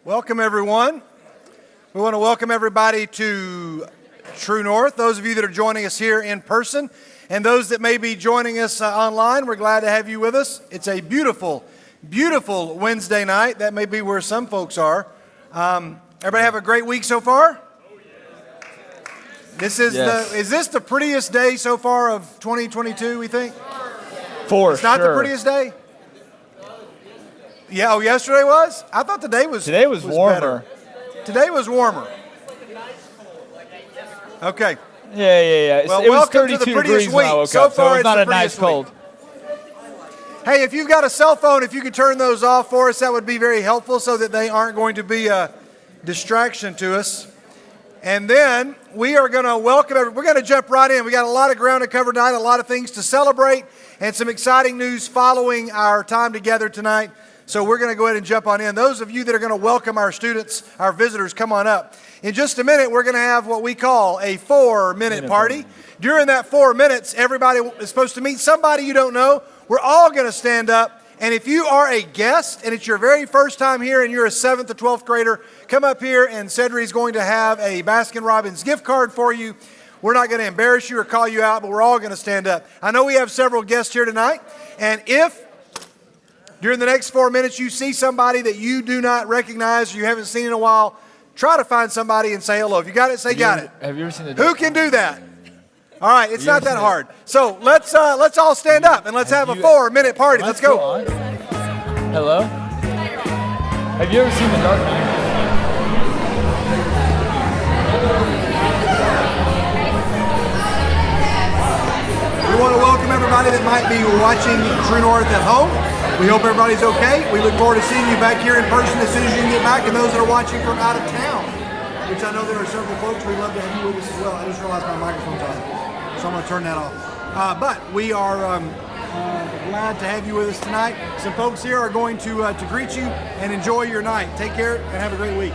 Welcome, everyone. We want to welcome everybody to True North. Those of you that are joining us here in person and those that may be joining us online, we're glad to have you with us. It's a beautiful, beautiful Wednesday night. That may be where some folks are. Everybody have a great week so far? Is this the prettiest day so far of 2022, we think? For It's not the prettiest day? Yeah, yesterday was? I thought today was warmer. Better. Today was warmer. Okay. Yeah. Well, it was welcome 32 to the prettiest degrees when I week. woke So up, so far, it's not it's a the nice prettiest cold. Hey, if you've got a cell phone, if you could turn those off for us, that would be very helpful so that they aren't going to be a distraction to us. And then we are going to welcome everyone. We're going to jump right in. We got a lot of ground to cover tonight, a lot of things to celebrate, and some exciting news following our time together tonight. So we're going to go ahead and jump on in. Those of you that are going to welcome our students, our visitors, come on up. In just a minute, we're going to have what we call a 4-minute party. During that 4 minutes, everybody is supposed to meet somebody you don't know. We're all going to stand up. And if you are a guest and it's your very first time here and you're a 7th or 12th grader, come up here and Cedric is going to have a Baskin-Robbins gift card for you. We're not going to embarrass you or call you out, but we're all going to stand up. I know we have several guests here tonight. And if during the next 4 minutes you see somebody that you do not recognize or you haven't seen in a while, try to find somebody and say hello. If you got it, say got it. Have you ever seen the Who can do that? All right, it's not that hard. So let's all stand up and let's have a 4-minute party. Let's go. Hello? Have you ever seen The Dark Knight? We want to welcome everybody that might be watching True North at home. We hope everybody's okay. We look forward to seeing you back here in person as soon as you can get back, and those that are watching from out of town, which I know there are several folks. We'd love to have you with us as well. I just realized my microphone's on, so I'm going to turn that off. But we are glad to have you with us tonight. Some folks here are going to greet you and enjoy your night. Take care and have a great week.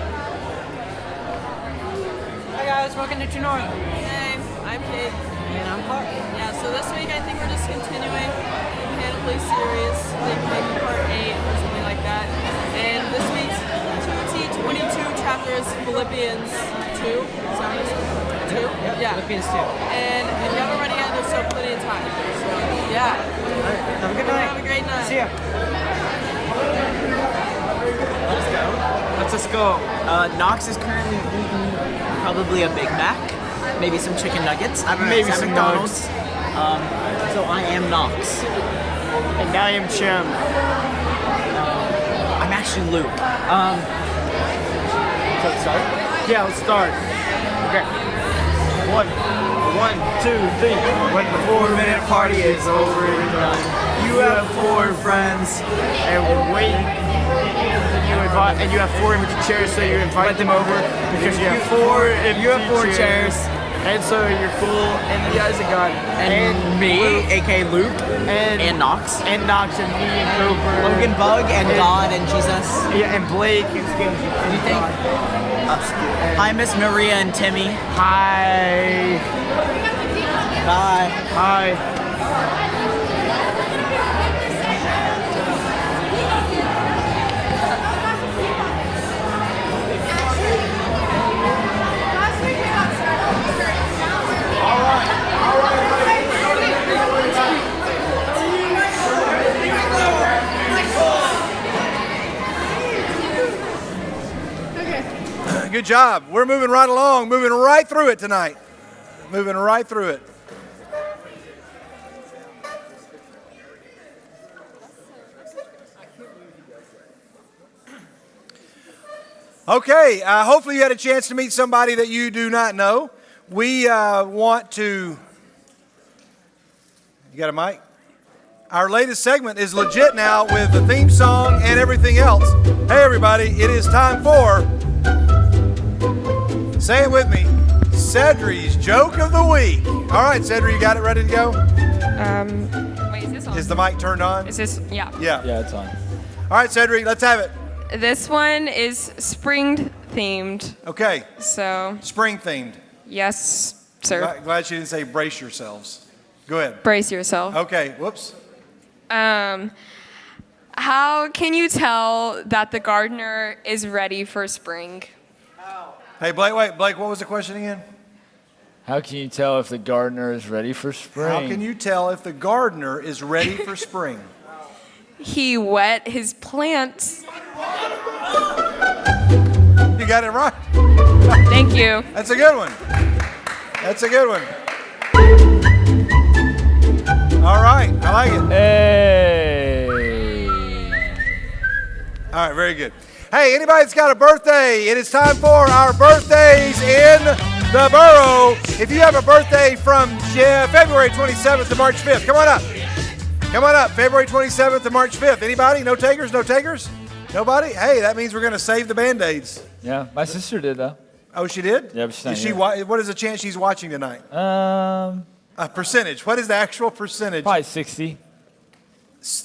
Hi guys, welcome to True North. Hey, I'm Kate. And I'm Clark. Yeah, so this week I think we're just continuing the PANOPLY series, like maybe part 8 or something like that. And this week's 22 chapter is Philippians 2. Sorry, 2? Yeah. Philippians 2. And if you haven't read it yet, there's still plenty of time. So, yeah. Alright, have a good night. Have a great night. See ya. Let's go. Knox is currently eating probably a Big Mac, maybe some chicken nuggets. I don't know. Maybe it's at some McDonald's. So I am Knox. And I am Chim. I'm actually Luke. So let's start? Yeah, let's start. Okay. One, two, three. When the 4-minute party is over and done, you have 4 friends, and wait. And you have 4 empty chairs, so you invite them over because you have 4 chairs. And so you're cool, and you guys are God. And me, aka Luke, and Knox. And Knox, and me, and Cooper. Logan Bug, and God, and Jesus. Yeah, and Blake, and Skinny. You think? Hi, Miss Maria and Timmy. Hi. Hi. Hi. Good job. We're moving right along, moving right through it tonight. Moving right through it. Okay, hopefully you had a chance to meet somebody that you do not know. We want to... You got a mic? Our latest segment is legit now with the theme song and everything else. Hey everybody, it is time for... Say it with me. Cedric's Joke of the Week. All right, Cedric, you got it ready to go? Wait, is this on? Is the mic turned on? Is this, yeah. Yeah, it's on. All right, Cedric, let's have it. This one is spring themed. Okay. So, Spring themed. yes, sir. Glad she didn't say brace yourselves. Go ahead. Brace yourself. Okay, whoops. I How can you tell that the gardener is ready for spring? Hey, Blake, wait, Blake, what was the question again? How can you tell if the gardener is ready for spring? How can you tell if the gardener is ready for spring? He wet his plants. You got it right. Thank you. That's a good one. That's a good one. All right, I like it. Hey. All right, very good. Hey, anybody that's got a birthday, it is time for our birthdays in the borough. If you have a birthday from February 27th to March 5th, come on up. Come on up, February 27th to March 5th. Anybody? No takers? No takers? Nobody? Hey, that means we're going to save the Band-Aids. Yeah, my sister did though. Oh, she did? Yeah, but she's not Is she? here. What is the chance she's watching tonight? A percentage. What is the actual percentage? Probably 60.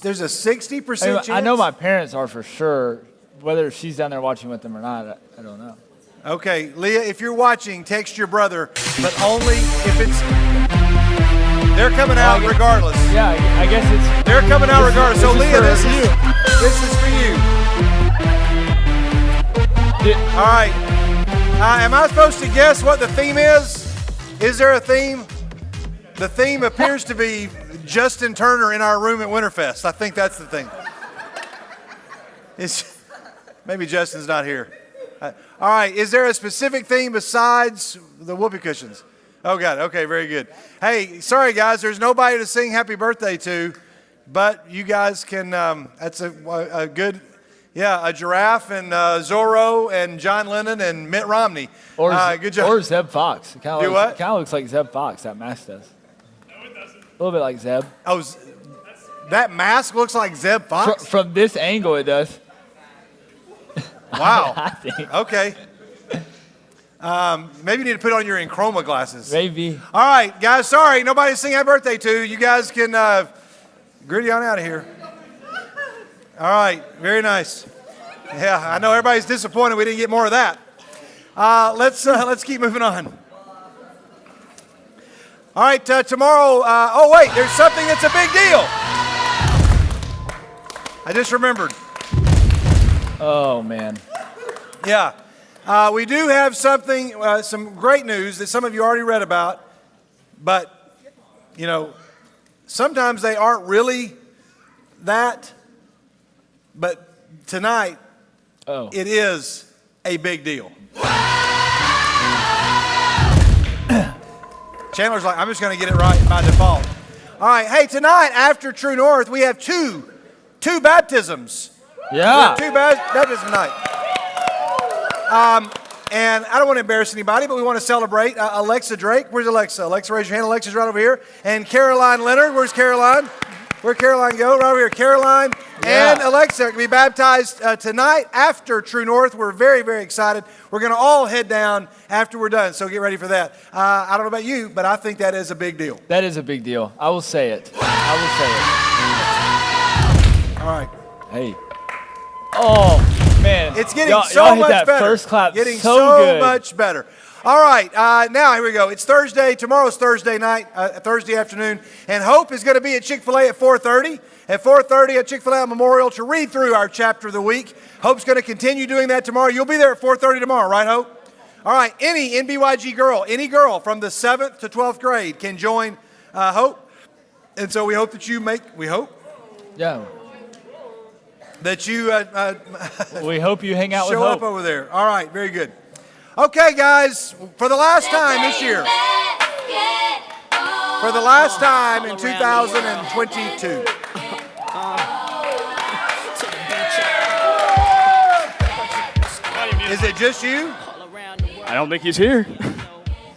There's a 60% chance? I know my parents are for sure. Whether she's down there watching with them or not, I don't know. Okay, Leah, if you're watching, text your brother, but only if it's... They're coming out regardless. Yeah, I guess it's... They're coming out regardless. So, Leah, this is for you. All right. Am I supposed to guess what the theme is? Is there a theme? The theme appears to be Justin Turner in our room at Winterfest. I think that's the thing. Maybe Justin's not here. All right. Is there a specific theme besides the whoopee cushions? Oh, God. Okay, very good. Hey, sorry, guys. There's nobody to sing happy birthday to, but you guys can, that's a good, a giraffe and Zorro and John Lennon and Mitt Romney. Or, good job. Or Zeb Fox. It kind Do what? of looks like Zeb Fox, that mask does. No, it doesn't. A little bit like Zeb. Oh, that mask looks like Zeb Fox? From this angle, it does. Wow. I think. Okay. Maybe you need to put on your Enchroma glasses. Maybe. All right, guys. Sorry, nobody to sing happy birthday to. You guys can gritty on out of here. All right. Very nice. Yeah, I know everybody's disappointed we didn't get more of that. Let's keep moving on. All right, tomorrow. Oh wait, there's something that's a big deal. I just remembered. Oh man. Yeah. We do have something, some great news that some of you already read about, but, sometimes they aren't really that, but tonight, it is a big deal. Chandler's like, I'm just going to get it right by default. All right, hey, tonight, after True North, we have two baptisms. Yeah. Two baptism night. And I don't want to embarrass anybody, but we want to celebrate Alexa Drake. Where's Alexa? Alexa, raise your hand. Alexa's right over here. And Caroline Leonard. Where's Caroline? Where'd Caroline go? Right over here. Caroline and Alexa can be baptized tonight after True North. We're very, very excited. We're going to all head down after we're done, so get ready for that. I don't know about you, but I think that is a big deal. That is a big deal. I will say it. All right. Hey. Oh, man. It's getting y'all so hit much that better. First clap Getting so good. much better. All right, now here we go. It's Thursday. Tomorrow's Thursday night, Thursday afternoon, and Hope is going to be at Chick-fil-A at 4:30. At 4:30 at Chick-fil-A Memorial to read through our chapter of the week. Hope's going to continue doing that tomorrow. You'll be there at 4:30 tomorrow, right, Hope? All right, any NBYG girl, any girl from the 7th to 12th grade can join Hope. And so we hope that you Yeah. that you We hope you hang out with show Hope. up over there. All right, very good. Okay, guys, for the last time this year, for the last time in 2022. Is it just you? I don't think he's here.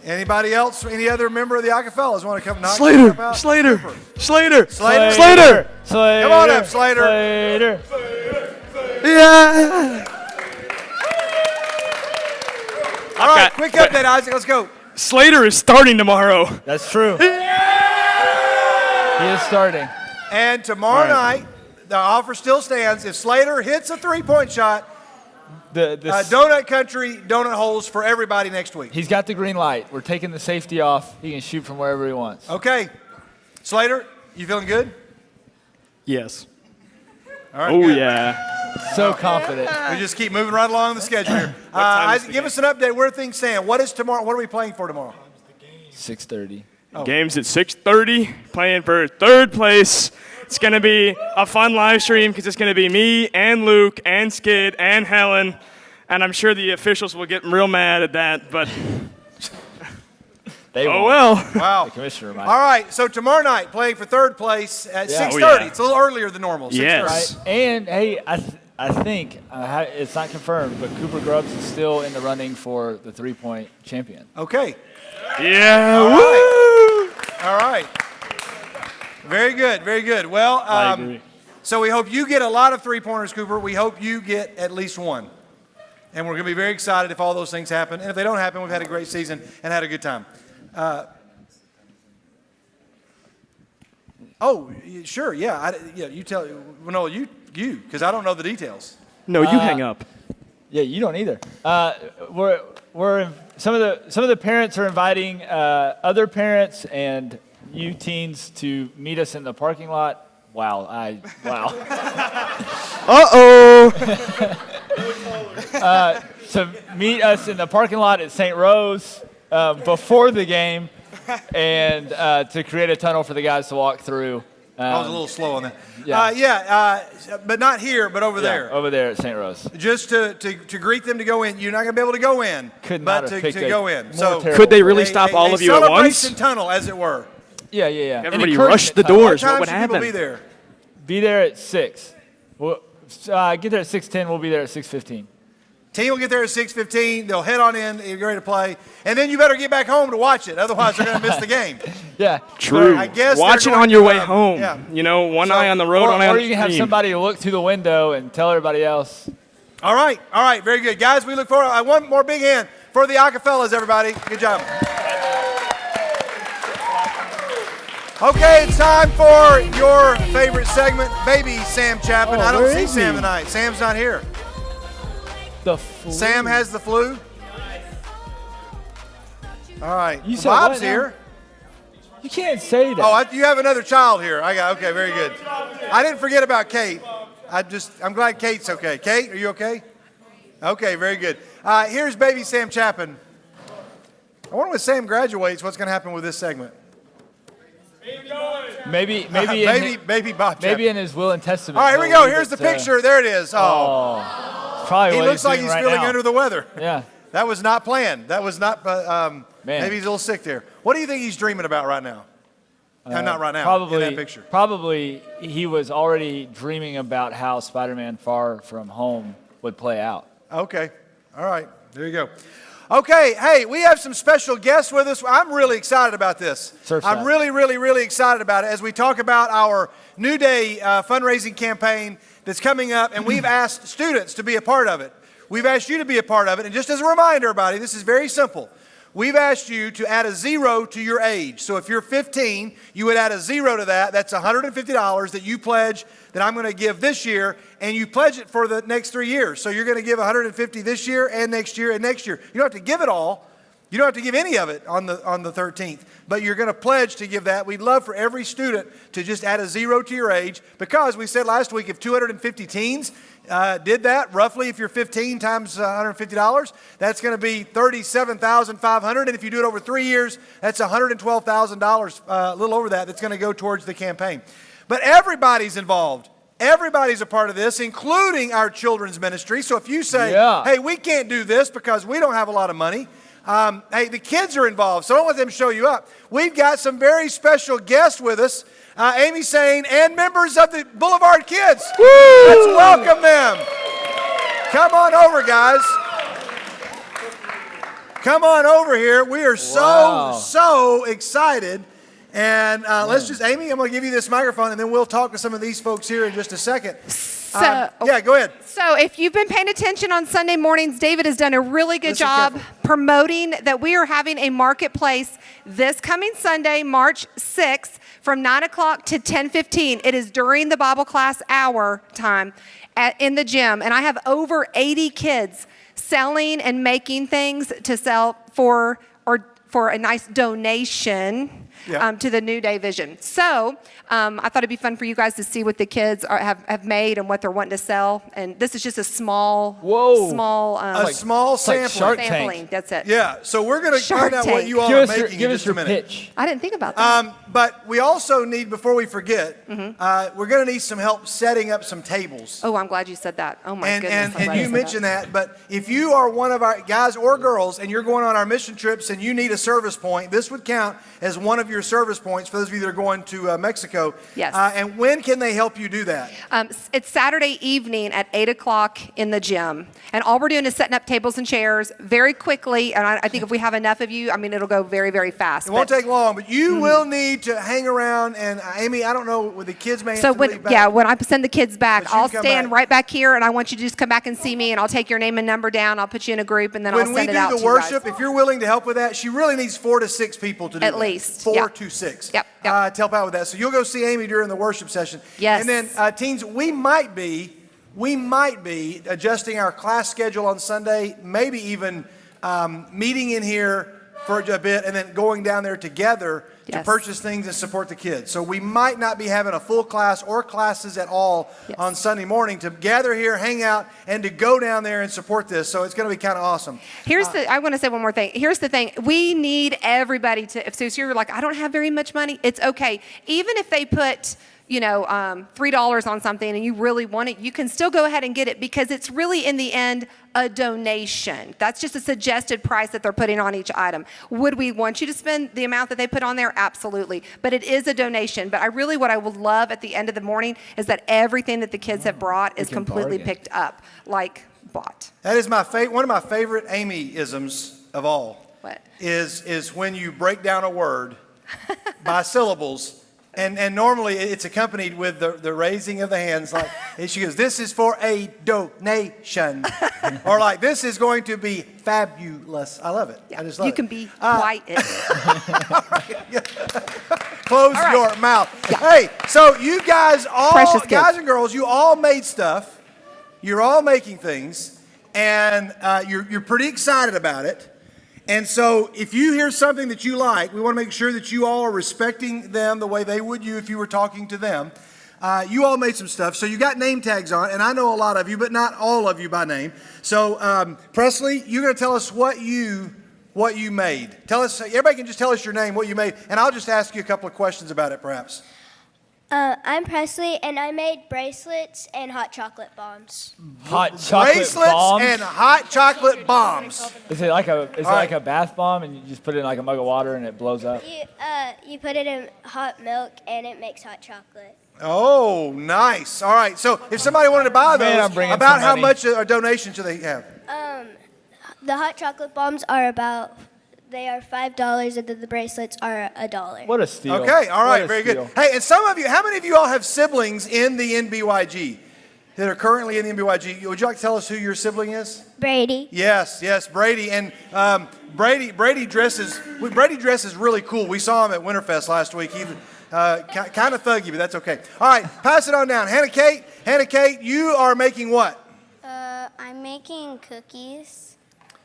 Anybody else? Any other member of the Acapellas want to come knock Slater! out? Slater! Slater! Slater! Come on up, Slater. Slater. Yeah! All right, quick update, Isaac. Let's go. Slater is starting tomorrow. That's true. He is starting. And tomorrow night, the offer still stands. If Slater hits a three-point shot, Donut Country, donut holes for everybody next week. He's got the green light. We're taking the safety off. He can shoot from wherever he wants. Okay. Slater, you feeling good? Yes. All right, Oh, good. yeah. So confident. We just keep moving right along the schedule here. time is Isaac, the give game? us an update. Where are things stand? What is tomorrow? What are we playing for tomorrow? 6:30. Game's at 6:30, playing for third place. It's going to be a fun live stream because it's going to be me and Luke and Skid and Helen. And I'm sure the officials will get real mad at that, but They oh won't. well. Wow. The commissioner might. All right, so tomorrow night, playing for third place at Yeah. 6:30. Oh, yeah. It's a little earlier than normal. 6:30. Yes. Right. And hey, I think it's not confirmed, but Cooper Grubbs is still in the running for the 3-point champion. Okay. Yeah. All Woo! All right. Very good. Very good. Well, I agree. so we hope you get a lot of three-pointers, Cooper. We hope you get at least one. And we're going to be very excited if all those things happen. And if they don't happen, we've had a great season and had a good time. Sure, yeah. You tell. Well, no, you, because I don't know the details. No, you hang up. Yeah, you don't either. We're some of the parents are inviting other parents and you teens to meet us in the parking lot. Wow. Uh-oh. To meet us in the parking lot at St. Rose before the game, and to create a tunnel for the guys to walk through. I was a little slow on that. Yeah. But not here, but over there. Over there at St. Rose. Just to greet them to go in. You're not going to be able to go in, Could not but have to picked a go in. more So terrible Could they really stop all of you at once? celebration tunnel, as it were. Yeah. Everybody An rushed the encouragement doors. What What time would should people happen? be there? Be there at 6. Well, get there at 6:10. We'll be there at 6:15. Team will get there at 6:15. They'll head on in. You're ready to play. And then you better get back home to watch it. Otherwise, they're going to miss the game. Yeah. True. I guess Watch they're it going on your to, way home. yeah. You know, one So- eye on the road, one eye on Or the you can have stream. somebody to look through the window and tell everybody else. All right. Very good. Guys, we look forward. One more big hand for the Acapellas, everybody. Good job. Okay, it's time for your favorite segment, Baby Sam Chapman. Oh, I don't where see is Sam he? tonight. Sam's not here. The Sam has the flu. All right. You said Bob's what now? here. You can't say that. Oh, you have another child here. Okay, very good. I didn't forget about Kate. I'm glad Kate's okay. Kate, are you okay? Okay, very good. Here's Baby Sam Chapman. I wonder when Sam graduates, what's going to happen with this segment? maybe Baby Bob Chapman. maybe in his will and testament. All right, here we he'll go. leave Here's it the to- picture. There it is. Oh, Probably he what looks like doing he's right feeling now. under the weather. Yeah. That was not planned. That was not. Man. Maybe he's a little sick there. What do you think he's dreaming about right now? Not right now. Probably in that picture. Probably he was already dreaming about how Spider-Man Far From Home would play out. Okay. All right. There you go. Okay. Hey, we have some special guests with us. I'm really excited about this. Surfside. I'm really excited about it as we talk about our New Day fundraising campaign that's coming up, and we've asked students to be a part of it. We've asked you to be a part of it, and just as a reminder, everybody, this is very simple. We've asked you to add a 0 to your age. So if you're 15, you would add a 0 to that. That's $150 that you pledge that I'm going to give this year, and you pledge it for the next 3 years. So you're going to give $150 this year and next year and next year. You don't have to give it all. You don't have to give any of it on the 13th, but you're going to pledge to give that. We'd love for every student to just add a 0 to your age, because we said last week if 250 teens did that, roughly if you're 15 times $150, that's going to be $37,500. And if you do it over 3 years, that's $112,000, a little over that, that's going to go towards the campaign. But everybody's involved. Everybody's a part of this, including our children's ministry. So if you say, hey, we can't do this because we don't have a lot of money, hey, the kids are involved, so don't let them show you up. We've got some very special guests with us, Amy Sane, and members of the Boulevard Kids. Woo! Let's welcome them. Come on over, guys. Come on over here. We are so excited. And let's just, Amy, I'm going to give you this microphone, and then we'll talk to some of these folks here in just a second. Yeah, go ahead. So if you've been paying attention on Sunday mornings, David has done a really good job promoting that we are having a marketplace this coming Sunday, March 6th, from 9 o'clock to 10:15. It is during the Bible class hour time in the gym. And I have over 80 kids selling and making things to sell for a nice donation. to the New Day vision. So I thought it'd be fun for you guys to see what the kids have made and what they're wanting to sell. And this is just a small small sampling. Shark Tank. sampling. That's it. Yeah, so we're going to Shark find out what Tank. you all Give are us your, making give in us just your a minute. pitch. I didn't think about that. But we also need, before we forget, we're going to need some help setting up some tables. Oh, I'm glad you said that. Oh my goodness. I'm glad And you said mentioned that, but if you are one of our guys or girls and you're going on our mission trips and you need a service point, this would count as one of your service points for those of you that are going to Mexico. Yes. And when can they help you do that? It's Saturday evening at 8 o'clock in the gym. And all we're doing is setting up tables and chairs very quickly. And I think if we have enough of you, I mean, it'll go very, very fast. It won't take long, but you will need to hang around. And Amy, I don't know, with the kids may have So to leave back. when I send the kids back, But you I'll come stand back. right back here, and I want you to just come back and see me, and I'll take your name and number down. I'll put you in a group, and then I'll When we send it out do to the worship, you guys. if you're willing to help with that, she really needs 4 to 6 people to do At that. least, 4 yeah. to 6. Yep. To help out with that. So you'll go see Amy during the worship session. Yes. And then teens, we might be adjusting our class schedule on Sunday, maybe even meeting in here for a bit and then going down there together to Yes. purchase things and support the kids. So we might not be having a full class or classes at all Yes. on Sunday morning to gather here, hang out, and to go down there and support this. So it's going to be kind of awesome. I want to say one more thing. Here's the thing. We need everybody to, if you're like, I don't have very much money, it's okay. Even if they put, $3 on something and you really want it, you can still go ahead and get it because it's really, in the end, a donation. That's just a suggested price that they're putting on each item. Would we want you to spend the amount that they put on there? Absolutely. But it is a donation. But what I would love at the end of the morning is that everything that the kids have brought is completely bargain. picked up, like bought. That is one of my favorite Amy-isms of all. What? Is when you break down a word by syllables, and normally it's accompanied with the raising of the hands. Like she goes, "This is for a donation," or like, "This is going to be fabulous." I love it. Yeah. I just love You it. can be quiet. Close All right. your mouth. Hey, so you guys Precious kids. guys and girls, you all made stuff. You're all making things, and you're pretty excited about it. And so if you hear something that you like, we want to make sure that you all are respecting them the way they would you if you were talking to them. You all made some stuff. So you got name tags on, and I know a lot of you, but not all of you by name. So Presley, you're going to tell us what you made. Tell us, everybody can just tell us your name, what you made, and I'll just ask you a couple of questions about it perhaps. I'm Presley, and I made bracelets and hot chocolate bombs. Hot chocolate Bracelets bombs? and hot chocolate bombs. Is it like a bath bomb and you just put it in like a mug of water and it blows up? You put it in hot milk, and it makes hot chocolate. Oh, nice. All right. So if somebody wanted to buy those, Man, I'm bringing about some how money. much a donation should they have? The hot chocolate bombs are $5, and then the bracelets are $1. What a steal. Okay. All What right. a Very steal. good. Hey, and some of you, how many of you all have siblings in the NBYG that are currently in the NBYG? Would you like to tell us who your sibling is? Brady. Yes, Brady. And Brady dresses really cool. We saw him at Winterfest last week. He kind of thuggy, but that's okay. All right, pass it on down. Hannah Kate, you are making what? I'm making cookies.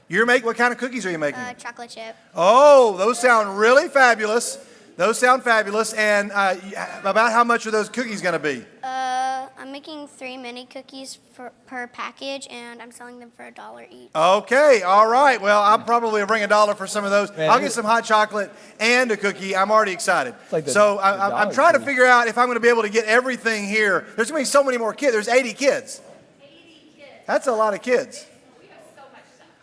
What kind of cookies are you making? Chocolate chip. Oh, those sound really fabulous. And about how much are those cookies going to be? I'm making 3 mini cookies per package, and I'm selling them for $1 each. Okay, all right. Well, I'll probably bring $1 for some of those. Man, I'll get some hot chocolate and a cookie. I'm already excited. like So the I'm Dollar trying to Tree. figure out if I'm going to be able to get everything here. There's going to be so many more kids. There's 80 kids. 80 kids. That's a lot of kids.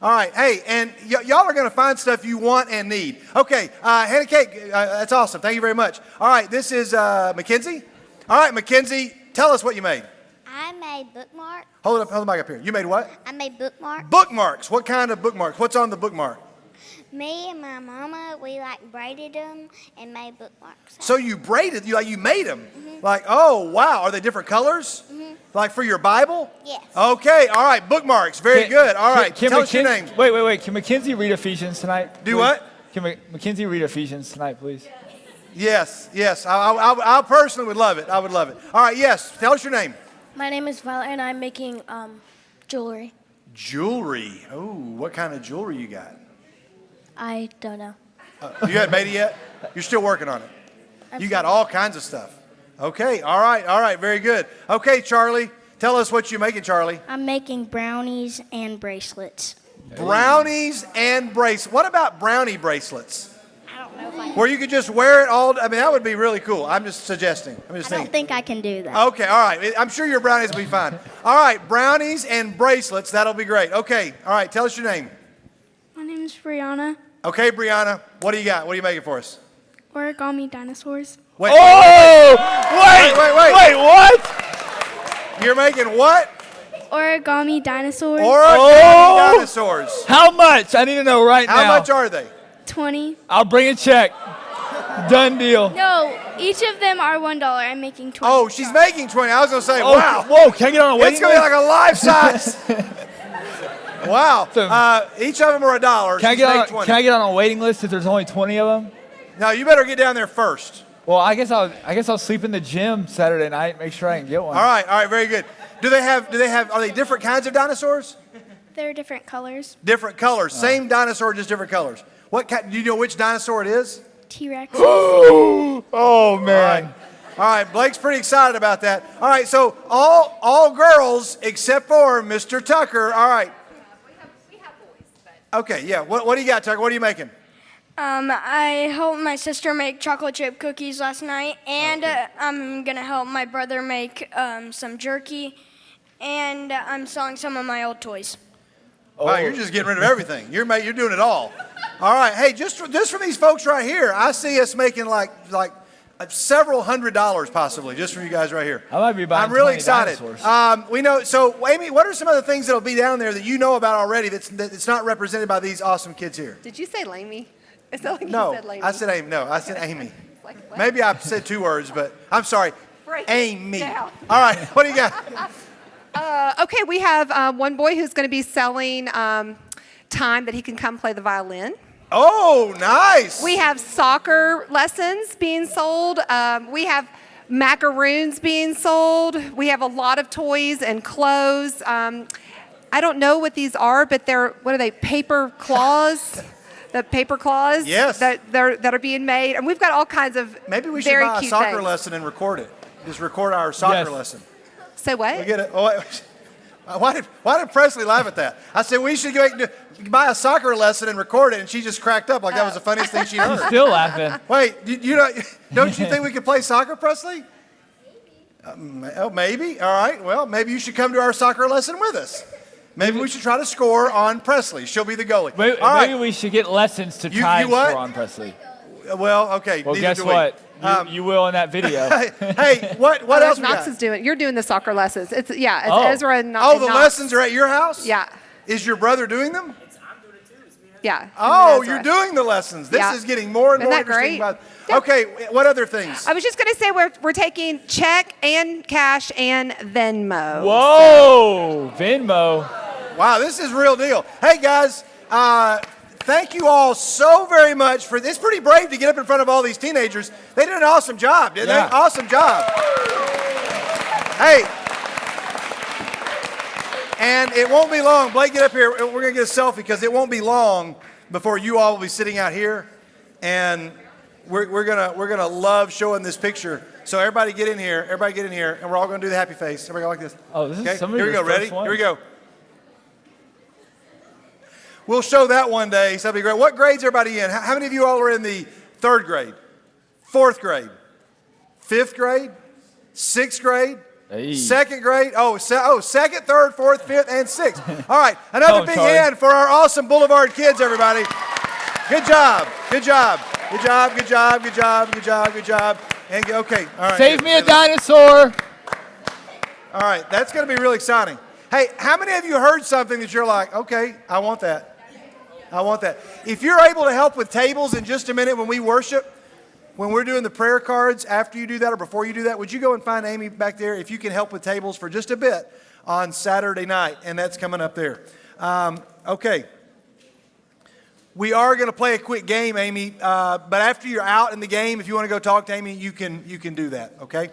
All right, hey, and y'all are going to find stuff you want and need. Okay, Hannah Kate, that's awesome. Thank you very much. All right, this is Mackenzie. All right, Mackenzie, tell us what you made. I made bookmarks. Hold the mic up here. You made what? I made bookmarks. Bookmarks. What kind of bookmarks? What's on the bookmark? Me and my mama, we braided them and made bookmarks. So you braided, you made them. Like, oh, wow. Are they different colors? Like for your Bible? Yes. Okay, all right, bookmarks. Very good. All right, Can tell us your names. Wait. Can Mackenzie read Ephesians tonight? Do please? what? Can Mackenzie read Ephesians tonight, please? Yes. I personally would love it. I would love it. All right, yes. Tell us your name. My name is Violet, and I'm making jewelry. Jewelry. Oh, what kind of jewelry you got? I don't know. You hadn't made it yet? You're still working on it. You got all kinds of stuff. Okay, all right, very good. Okay, Charlie, tell us what you're making, Charlie. I'm making brownies and bracelets. Brownies and bracelets. What about brownie bracelets? I don't know if I Where you could just wear it all. I mean, that would be really cool. I'm just suggesting. I'm just I don't thinking. think I can do that. Okay, all right. I'm sure your brownies will be fine. All right, brownies and bracelets. That'll be great. Okay, all right. Tell us your name. My name is Brianna. Okay, Brianna. What do you got? What are you making for us? Origami dinosaurs. Wait. Oh! Wait, what? You're making what? Origami dinosaurs. Origami dinosaurs. How much? I need to know right now. How much are they? 20. I'll bring a check. Done deal. No, each of them are $1. I'm making 20. Oh, she's making 20. I was going to say, Oh, wow. Whoa, can I get on a waiting It's going to be list? like a life size. Wow. Each of them are $1. Can I, She's get making on, 20. can I get on a waiting list if there's only 20 of them? No, you better get down there first. Well, I guess I'll sleep in the gym Saturday night. Make sure I can get one. All right, very good. Are they different kinds of dinosaurs? They're different colors. Different colors. Same dinosaur, just different colors. Do you know which dinosaur it is? T-Rex. Oh man. All right, Blake's pretty excited about that. All right, so all girls except for Mr. Tucker. All right. We have boys, but. Okay, yeah. What do you got, Tucker? What are you making? I helped my sister make chocolate chip cookies last night, and I'm gonna help my brother make some jerky, and I'm selling some of my old toys. Wow, you're just getting rid of everything. You're doing it all. All right, hey, just from these folks right here, I see us making like several $100s possibly just from you guys right here. I might be buying I'm really 20 excited. dinosaurs. We know. So, Amy, what are some of the things that'll be down there that you know about already that's not represented by these awesome kids here? Did you say Lamey? Is that like No, you said Lamey? I said Amy. No, I said Amy. Like, what? Maybe I said 2 words, but I'm sorry. Break it Amy. down. All right, what do you got? Okay, we have one boy who's going to be selling time that he can come play the violin. Oh, nice. We have soccer lessons being sold. We have macaroons being sold. We have a lot of toys and clothes. I don't know what these are, but what are they, paper claws? The paper claws Yes. that are being made. And we've got all kinds of Maybe we should very buy a cute soccer things. lesson and record it. Just record our soccer Yes. lesson. Say what? We get it. Oh, wait. Why did Presley laugh at that? I said we should buy a soccer lesson and record it, and she just cracked up like that was the funniest thing she heard. Still laughing. Wait, don't you think we could play soccer, Presley? Maybe. All right. Well, maybe you should come to our soccer lesson with us. Maybe we should try to score on Presley. She'll be the goalie. Maybe we should get lessons to try and what? score on Presley. Well, okay. Well, neither guess do we. what? You will in that video. Hey, what else we Knox got? is doing. You're doing the soccer lessons. It's Oh. Ezra and Knox. Oh, the lessons are at your house? Yeah. Is your brother doing them? Yeah. Oh, Ezra. you're doing the lessons. This Yeah. is getting more and Isn't more that interesting. great? Okay, what other things? I was just going to say we're taking check and cash and Venmo. Whoa, Venmo. Wow, this is real deal. Hey, guys, thank you all so very much for this. It's pretty brave to get up in front of all these teenagers. They did an awesome job, didn't Yeah. they? Awesome job. Hey. And it won't be long. Blake, get up here. We're going to get a selfie because it won't be long before you all will be sitting out here. And we're gonna love showing this picture. So everybody get in here. Everybody get in here. And we're all going to do the happy face. Everybody go like this. Oh, this is Okay, some of here we your go. Ready? first ones. Here we go. We'll show that one day, so that'll be great. What grade's everybody in? How many of you all are in the 3rd grade, 4th grade, 5th grade, 6th grade, Hey. 2nd grade? Second, 3rd, 4th, 5th, and 6th. All right, another Come on, big Charlie. hand for our awesome Boulevard kids, everybody. Good job, good job, good job, good job, good job, good job, good job. And okay, all right. Save me a dinosaur. All right, that's going to be really exciting. Hey, how many of you heard something that you're like, okay, I want that? I want that. If you're able to help with tables in just a minute when we worship, when we're doing the prayer cards, after you do that or before you do that, would you go and find Amy back there if you can help with tables for just a bit on Saturday night? And that's coming up there. Okay. We are going to play a quick game, Amy, but after you're out in the game, if you want to go talk to Amy, you can do that, okay?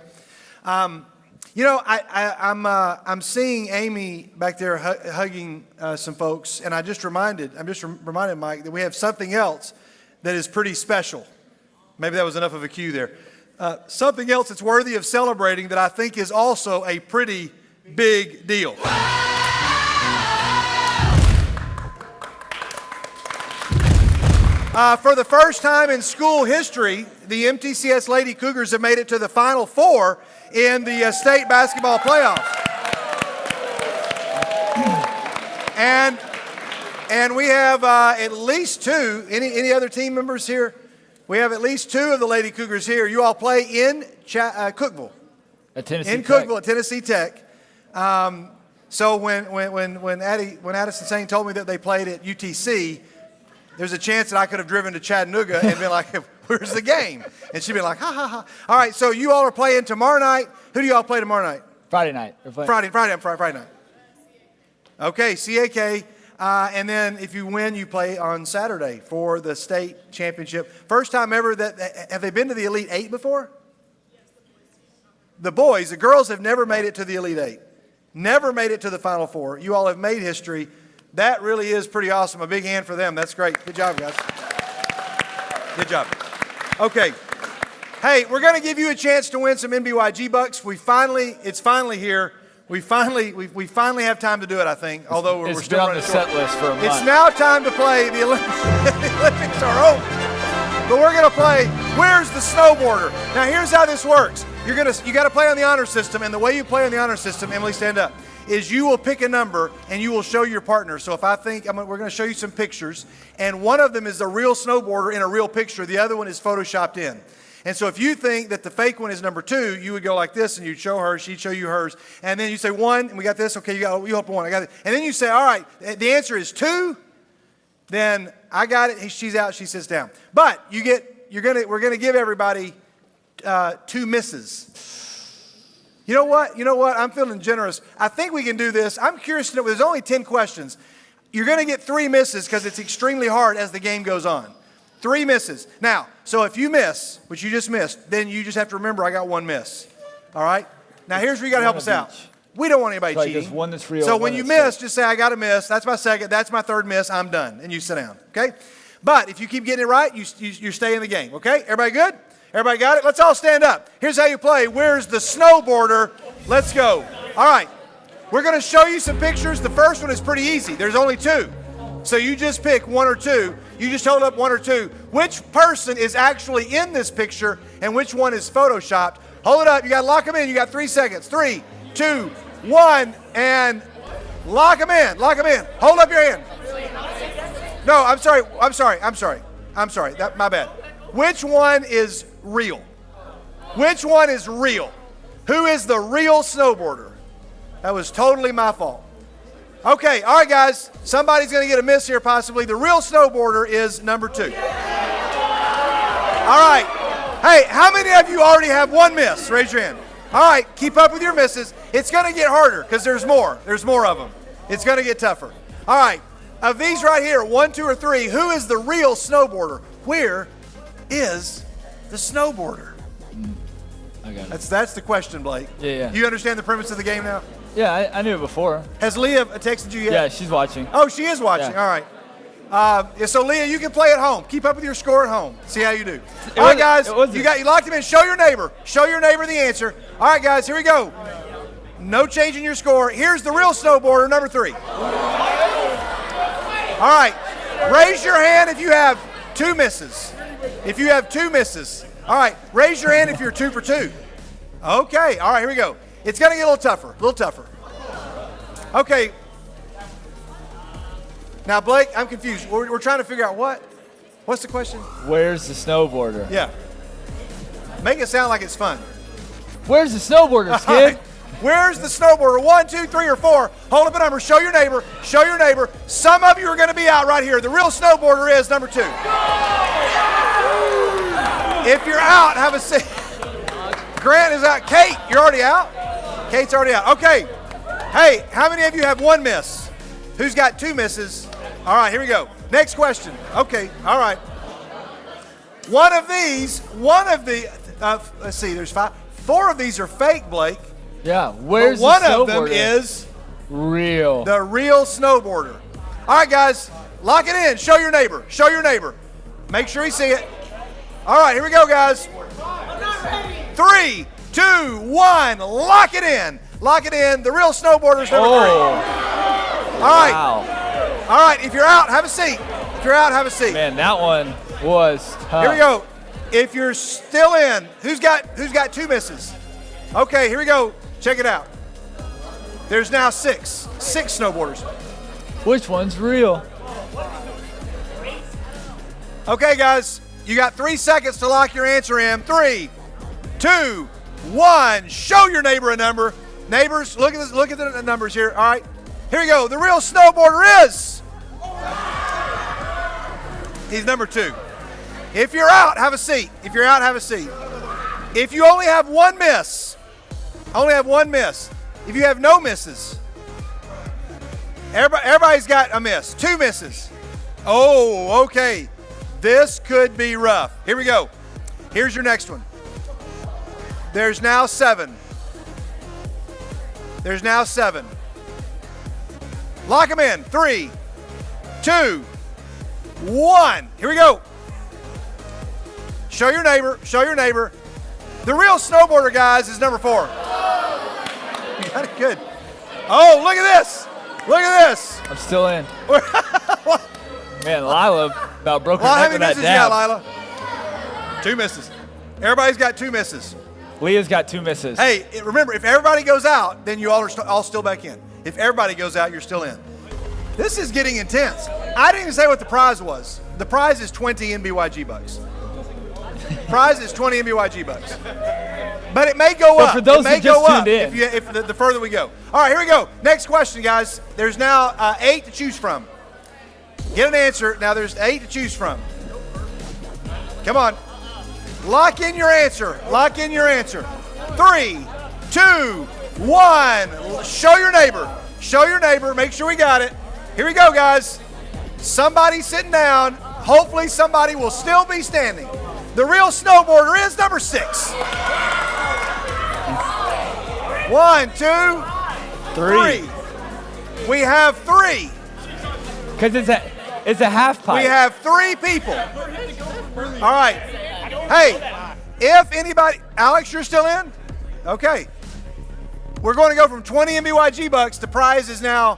You know, I'm seeing Amy back there hugging some folks, and I'm just reminded, Mike, that we have something else that is pretty special. Maybe that was enough of a cue there. Something else that's worthy of celebrating that I think is also a pretty big deal. For the first time in school history, the MTCS Lady Cougars have made it to the Final Four in the state basketball playoffs. And we have at least two. Any other team members here? We have at least two of the Lady Cougars here. You all play in Cookeville. At Tennessee in Tech. Cookeville at Tennessee Tech. So when Addison Sane told me that they played at UTC, there's a chance that I could have driven to Chattanooga and been like, where's the game? And she'd be like, ha, ha, ha. All right, so you all are playing tomorrow night. Who do you all play tomorrow night? Friday night. Friday night. Okay, CAK. And then if you win, you play on Saturday for the state championship. First time ever have they been to the Elite Eight before? The boys. The girls have never made it to the Elite Eight. Never made it to the Final Four. You all have made history. That really is pretty awesome. A big hand for them. That's great. Good job, guys. Good job. Okay. Hey, we're going to give you a chance to win some NBYG bucks. It's finally here. We finally have time to do it, I think, although we're still on running the short. set list for a month. It's now time to play. The Olympics. The Olympics are over. But we're going to play Where's the Snowboarder? Now, here's how this works. You got to play on the honor system, and the way you play on the honor system, Emily, stand up, is you will pick a number and you will show your partner. So if I think, we're going to show you some pictures, and one of them is the real snowboarder in a real picture. The other one is photoshopped in. And so if you think that the fake one is number 2, you would go like this, and you'd show her, she'd show you hers. And then you say 1, and we got this. Okay, you help 1. I got it. And then you say, all right, the answer is 2. Then I got it. She's out. She sits down. But we're going to give everybody 2 misses. You know what? I'm feeling generous. I think we can do this. I'm curious to know. There's only 10 questions. You're going to get 3 misses because it's extremely hard as the game goes on. 3 misses. Now, so if you miss, which you just missed, then you just have to remember I got 1 miss. All right? Now, here's where you got to help us out. We don't want anybody cheating. There's one that's real. So when you miss, just say, I got a miss. That's my second. That's my 3rd miss. I'm done. And you sit down. Okay? But if you keep getting it right, you stay in the game. Okay? Everybody good? Everybody got it? Let's all stand up. Here's how you play. Where's the snowboarder? Let's go. All right. We're going to show you some pictures. The first one is pretty easy. There's only 2. So you just pick 1 or 2. You just hold up 1 or 2. Which person is actually in this picture and which one is photoshopped? Hold it up. You got to lock them in. You got 3 seconds. 3, 2, 1, and lock them in. Lock them in. Hold up your hand. No, I'm sorry. My bad. Which one is real? Which one is real? Who is the real snowboarder? That was totally my fault. Okay, all right, guys. Somebody's going to get a miss here, possibly. The real snowboarder is number 2. All right. Hey, how many of you already have 1 miss? Raise your hand. All right, keep up with your misses. It's going to get harder because there's more. There's more of them. It's going to get tougher. All right. Of these right here, 1, 2, or 3, who is the real snowboarder? Where is the snowboarder? I got it. That's the question, Blake. Yeah. You understand the premise of the game now? Yeah, I knew it before. Has Leah texted you yet? Yeah, she's watching. Oh, she is watching. Yeah. All right. So Leah, you can play at home. Keep up with your score at home. See how you do. All right, guys. You locked them in. Show your neighbor. Show your neighbor the answer. All right, guys. Here we go. No change in your score. Here's the real snowboarder, number 3. All right. Raise your hand if you have 2 misses. If you have 2 misses. All right. Raise your hand if you're 2 for 2. Okay. All right. Here we go. It's going to get a little tougher. A little tougher. Okay. Now, Blake, I'm confused. We're trying to figure out what? What's the question? Where's the snowboarder? Yeah. Make it sound like it's fun. Where's the snowboarder, Skid? Right. Where's the snowboarder? 1, 2, 3, or 4. Hold up a number. Show your neighbor. Show your neighbor. Some of you are going to be out right here. The real snowboarder is number 2. If you're out, have a seat. Grant is out. Kate, you're already out? Kate's already out. Okay. Hey, how many of you have 1 miss? Who's got 2 misses? All right, here we go. Next question. Okay, all right. Let's see, there's 5. 4 of these are fake, Blake. Yeah, where's but the snowboarder? One of them is real. The real snowboarder. All right, guys, lock it in. Show your neighbor. Show your neighbor. Make sure you see it. All right, here we go, guys. 3, 2, 1. Lock it in. Lock it in. The real snowboarder's number 3. All right. Wow. All right, if you're out, have a seat. If you're out, have a seat. Man, that one was tough. Here we go. If you're still in, who's got 2 misses? Okay, here we go. Check it out. There's now 6 snowboarders. Which one's real? Okay, guys, you got 3 seconds to lock your answer in. 3, 2, 1. Show your neighbor a number. Neighbors, look at this. Look at the numbers here. All right, here we go. The real snowboarder is. He's number 2. If you're out, have a seat. If you're out, have a seat. If you only have 1 miss, If you have no misses, everybody's got a miss. 2 misses. Oh, okay. This could be rough. Here we go. Here's your next one. There's now 7. There's now 7. Lock them in. 3, 2, 1. Here we go. Show your neighbor. Show your neighbor. The real snowboarder, guys, is number 4. You got it good. Oh, look at this. Look at this. I'm still in. Man, Lila about broke her How neck many with that misses you got, dab. Lila? 2 misses. Everybody's got 2 misses. Leah's got 2 misses. Hey, remember, if everybody goes out, then you all are all still back in. If everybody goes out, you're still in. This is getting intense. I didn't even say what the prize was. The prize is 20 nbyg bucks. Prize is 20 nbyg bucks. But it may go up. For those it may who just go up tuned in. if the further we go. All right, here we go. Next question, guys. There's now 8 to choose from. Get an answer. Now there's 8 to choose from. Come on. Lock in your answer. Lock in your answer. 3, 2, 1. Show your neighbor. Show your neighbor. Make sure we got it. Here we go, guys. Somebody sitting down. Hopefully somebody will still be standing. The real snowboarder is number 6. 1, 2, 3. We have 3. Because it's a half pipe. We have 3 people. All right. Hey, if anybody, Alex, you're still in? Okay. We're going to go from 20 nbyg bucks. The prize is now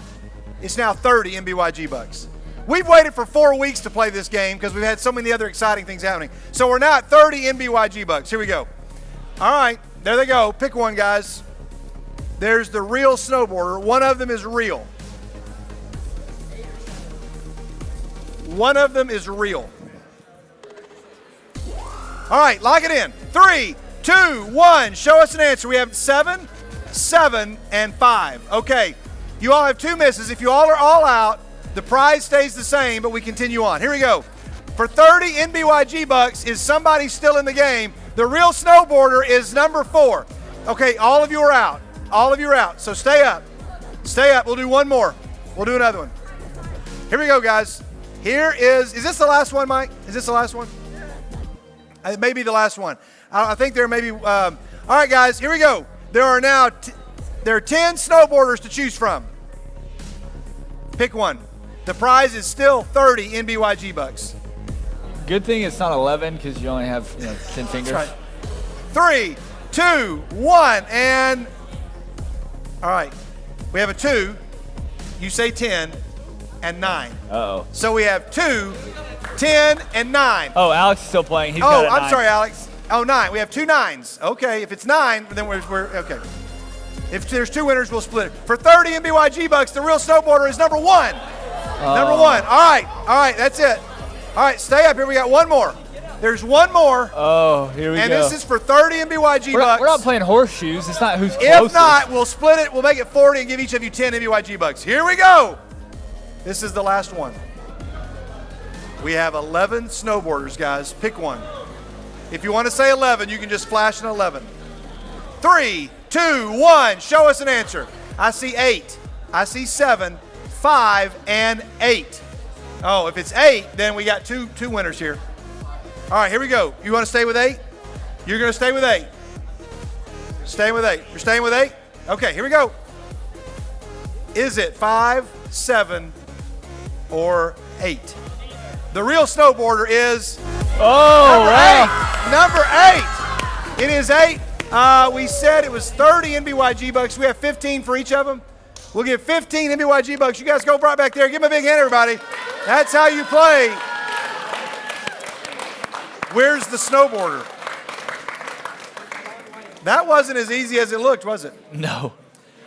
30 nbyg bucks. We've waited for 4 weeks to play this game because we've had so many other exciting things happening. So we're now at 30 nbyg bucks. Here we go. All right, there they go. Pick one, guys. There's the real snowboarder. One of them is real. One of them is real. All right, lock it in. 3, 2, 1. Show us an answer. We have 7, 7, and 5. Okay, you all have 2 misses. If you all are all out, the prize stays the same, but we continue on. Here we go. For 30 nbyg bucks, is somebody still in the game? The real snowboarder is number 4. Okay, all of you are out. All of you are out, so stay up. Stay up. We'll do one more. We'll do another one. Here we go, guys. Is this the last one, Mike? Is this the last one? It may be the last one. I think there may be, all right, guys, here we go. There are now, there are 10 snowboarders to choose from. Pick one. The prize is still 30 nbyg bucks. Good thing it's not 11 because you only have 10 fingers. That's right. 3, 2, 1, and all right. We have a 2. You say 10 and 9. Uh-oh. So we have 2, 10, and 9. Oh, Alex is still playing. He's got a 9. I'm sorry, Alex. Oh, 9. We have 2 9s. Okay, if it's 9, then we're okay. If there's 2 winners, we'll split it. For 30 nbyg bucks, the real snowboarder is number 1. Number 1. All right, that's it. All right, stay up here. We got one more. There's one more. Oh, here we go. And this is for 30 nbyg bucks. We're not playing horseshoes. It's not who's closest. If not, we'll split it. We'll make it 40 and give each of you 10 nbyg bucks. Here we go. This is the last one. We have 11 snowboarders, guys. Pick one. If you want to say 11, you can just flash an 11. 3, 2, 1. Show us an answer. I see 8. I see 7, 5, and 8. Oh, if it's 8, then we got two winners here. All right, here we go. You want to stay with 8? You're going to stay with 8. Staying with 8. You're staying with 8? Okay, here we go. Is it 5, 7, or 8? The real snowboarder is number 8. It is 8. We said it was 30 nbyg bucks. We have 15 for each of them. We'll give 15 nbyg bucks. You guys go right back there. Give them a big hand, everybody. That's how you play. Where's the snowboarder? That wasn't as easy as it looked, was it? No.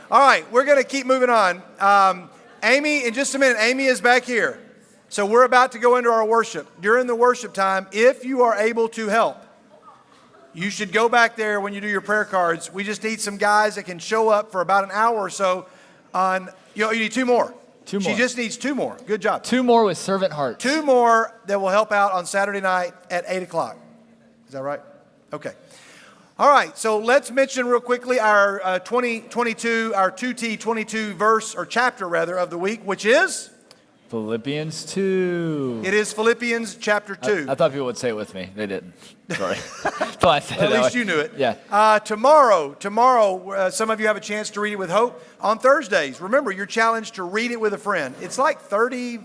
All right, we're going to keep moving on. Amy, in just a minute, Amy is back here. So we're about to go into our worship. During the worship time, if you are able to help, you should go back there when you do your prayer cards. We just need some guys that can show up for about an hour or so on, you need 2 more. 2 more. She just needs 2 more. Good job. 2 more with servant hearts. 2 more that will help out on Saturday night at 8 o'clock. Is that right? Okay. All right, so let's mention real quickly our 2022, our 2T22 verse, or chapter rather, of the week, which is? Philippians 2. It is Philippians chapter 2. I thought people would say it with me. They didn't. Sorry. So I said At least you knew it. Yeah. Tomorrow, some of you have a chance to read it with Hope. On Thursdays, remember, you're challenged to read it with a friend. It's like 30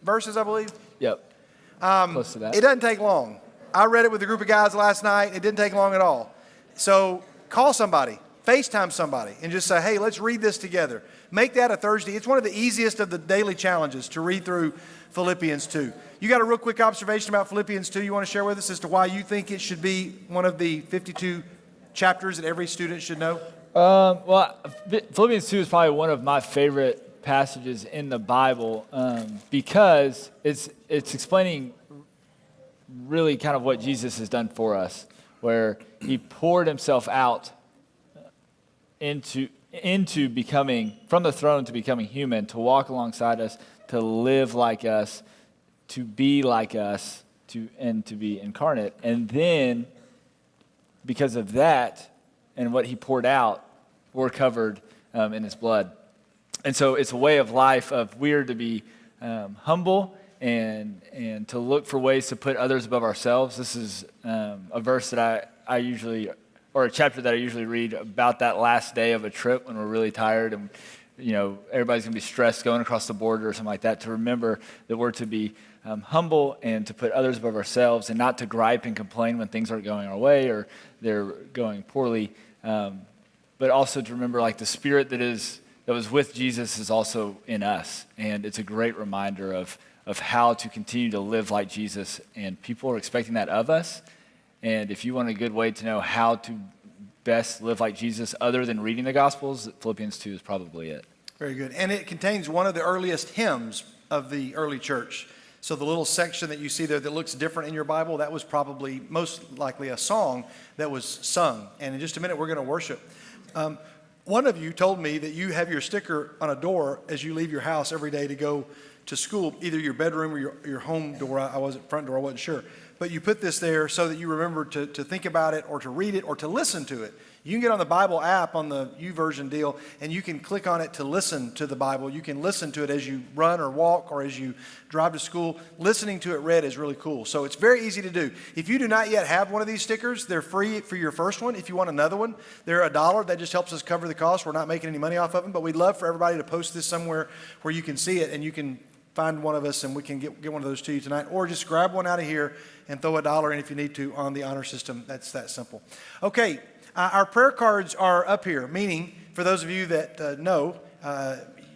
verses, I believe. Yep. Close to that. It doesn't take long. I read it with a group of guys last night. It didn't take long at all. So call somebody, FaceTime somebody, and just say, hey, let's read this together. Make that a Thursday. It's one of the easiest of the daily challenges to read through Philippians 2. You got a real quick observation about Philippians 2 you want to share with us as to why you think it should be one of the 52 chapters that every student should know? Well, Philippians 2 is probably one of my favorite passages in the Bible because it's explaining really kind of what Jesus has done for us, where he poured himself out into becoming, from the throne to becoming human, to walk alongside us, to live like us, to be like us, and to be incarnate. And then, because of that and what he poured out, we're covered in his blood. And so it's a way of life of we're to be humble and to look for ways to put others above ourselves. This is a verse that I usually, or a chapter that I usually read about that last day of a trip when we're really tired and everybody's going to be stressed going across the border or something like that, to remember that we're to be humble and to put others above ourselves and not to gripe and complain when things aren't going our way or they're going poorly, but also to remember like the spirit that was with Jesus is also in us. And it's a great reminder of how to continue to live like Jesus, and people are expecting that of us. And if you want a good way to know how to best live like Jesus other than reading the Gospels, Philippians 2 is probably it. Very good. And it contains one of the earliest hymns of the early church. So the little section that you see there that looks different in your Bible, that was probably most likely a song that was sung. And in just a minute, we're going to worship. One of you told me that you have your sticker on a door as you leave your house every day to go to school, either your bedroom or your home door. I wasn't front door, I wasn't sure. But you put this there so that you remember to think about it or to read it or to listen to it. You can get on the Bible app on the YouVersion deal, and you can click on it to listen to the Bible. You can listen to it as you run or walk or as you drive to school. Listening to it read is really cool. So it's very easy to do. If you do not yet have one of these stickers, they're free for your first one. If you want another one, they're $1. That just helps us cover the cost. We're not making any money off of them, but we'd love for everybody to post this somewhere where you can see it and you can find one of us and we can get one of those to you tonight, or just grab one out of here and throw $1 in if you need to on the honor system. That's that simple. Okay, our prayer cards are up here, meaning for those of you that know,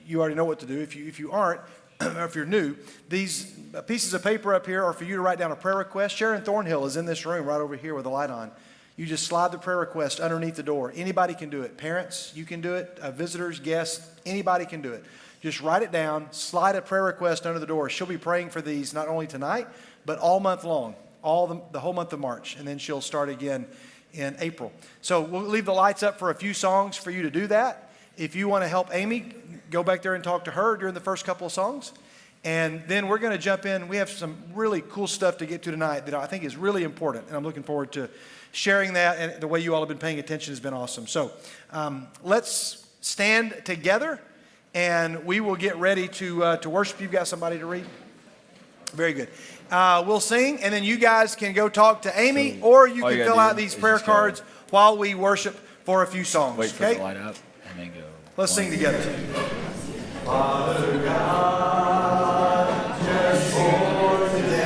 you already know what to do. If you aren't, or if you're new, these pieces of paper up here are for you to write down a prayer request. Sharon Thornhill is in this room right over here with the light on. You just slide the prayer request underneath the door. Anybody can do it. Parents, you can do it. Visitors, guests, anybody can do it. Just write it down, slide a prayer request under the door. She'll be praying for these not only tonight, but all month long, the whole month of March. And then she'll start again in April. So we'll leave the lights up for a few songs for you to do that. If you want to help Amy, go back there and talk to her during the first couple of songs. And then we're going to jump in. We have some really cool stuff to get to tonight that I think is really important. And I'm looking forward to sharing that. And the way you all have been paying attention has been awesome. So let's stand together. And we will get ready to worship. You've got somebody to read? Very good. We'll sing, and then you guys can go talk to Amy, or you can fill out these prayer cards while we worship for a few songs. Wait for the light up, and then go. Let's sing together. Father God, just for today.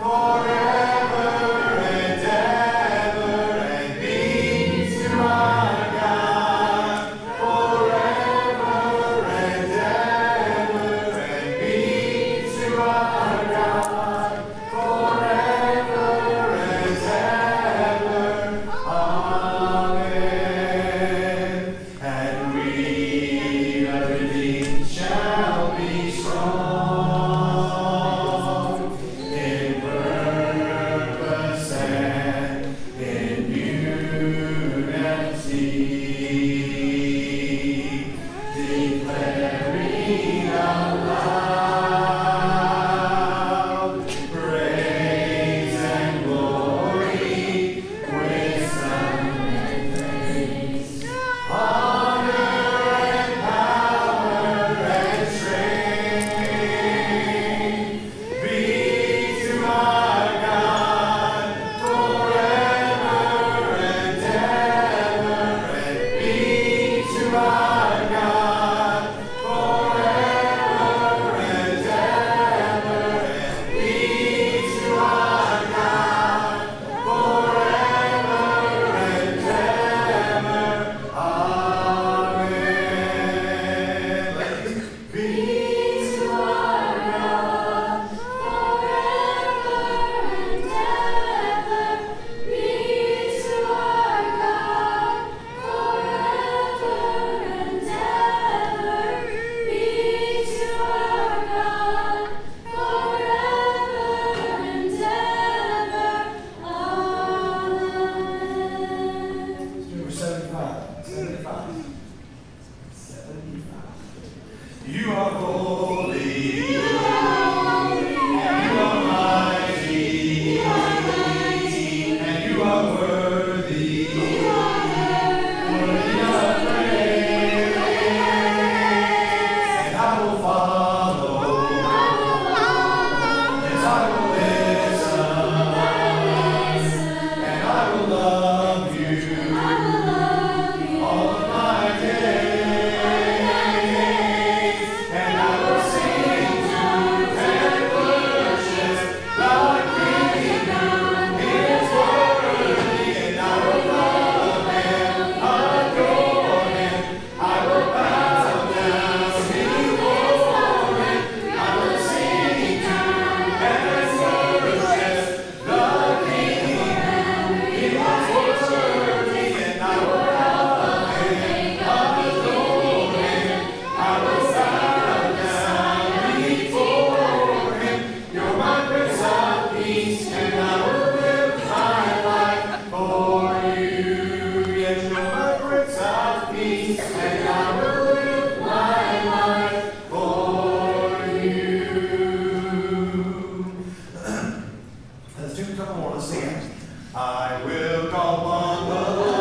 For Let's do it a couple more. Let's sing it. I will call upon the Lord.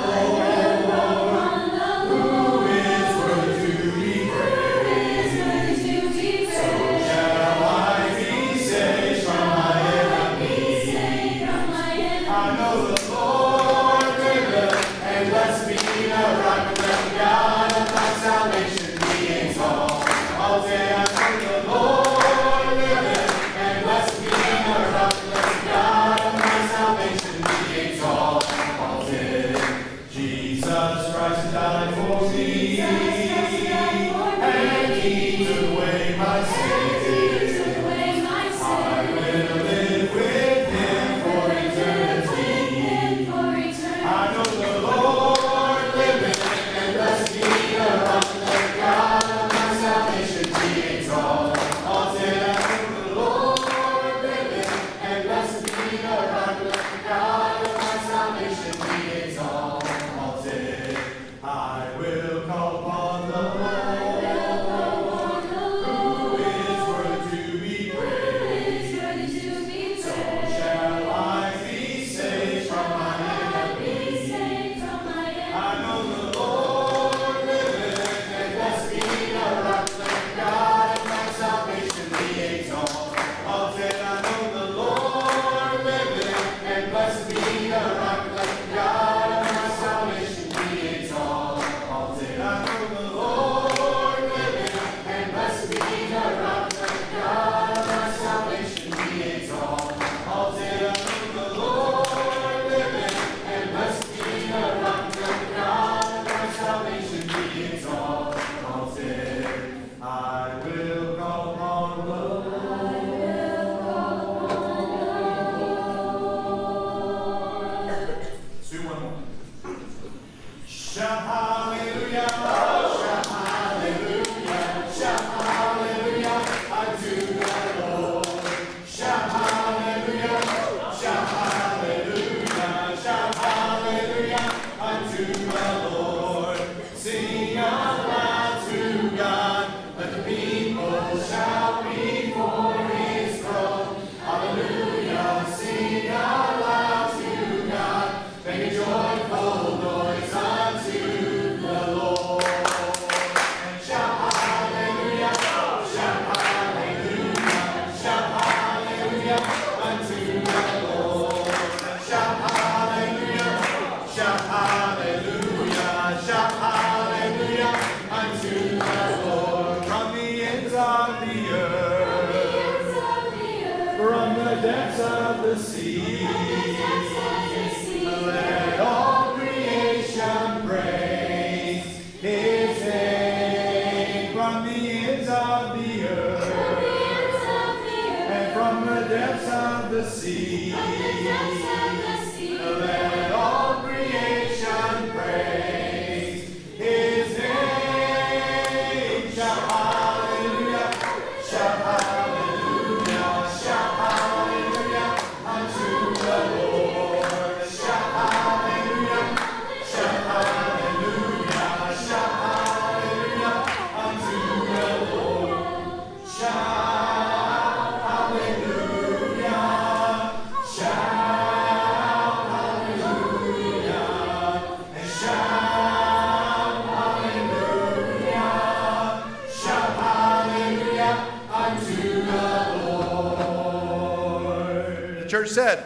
Church said.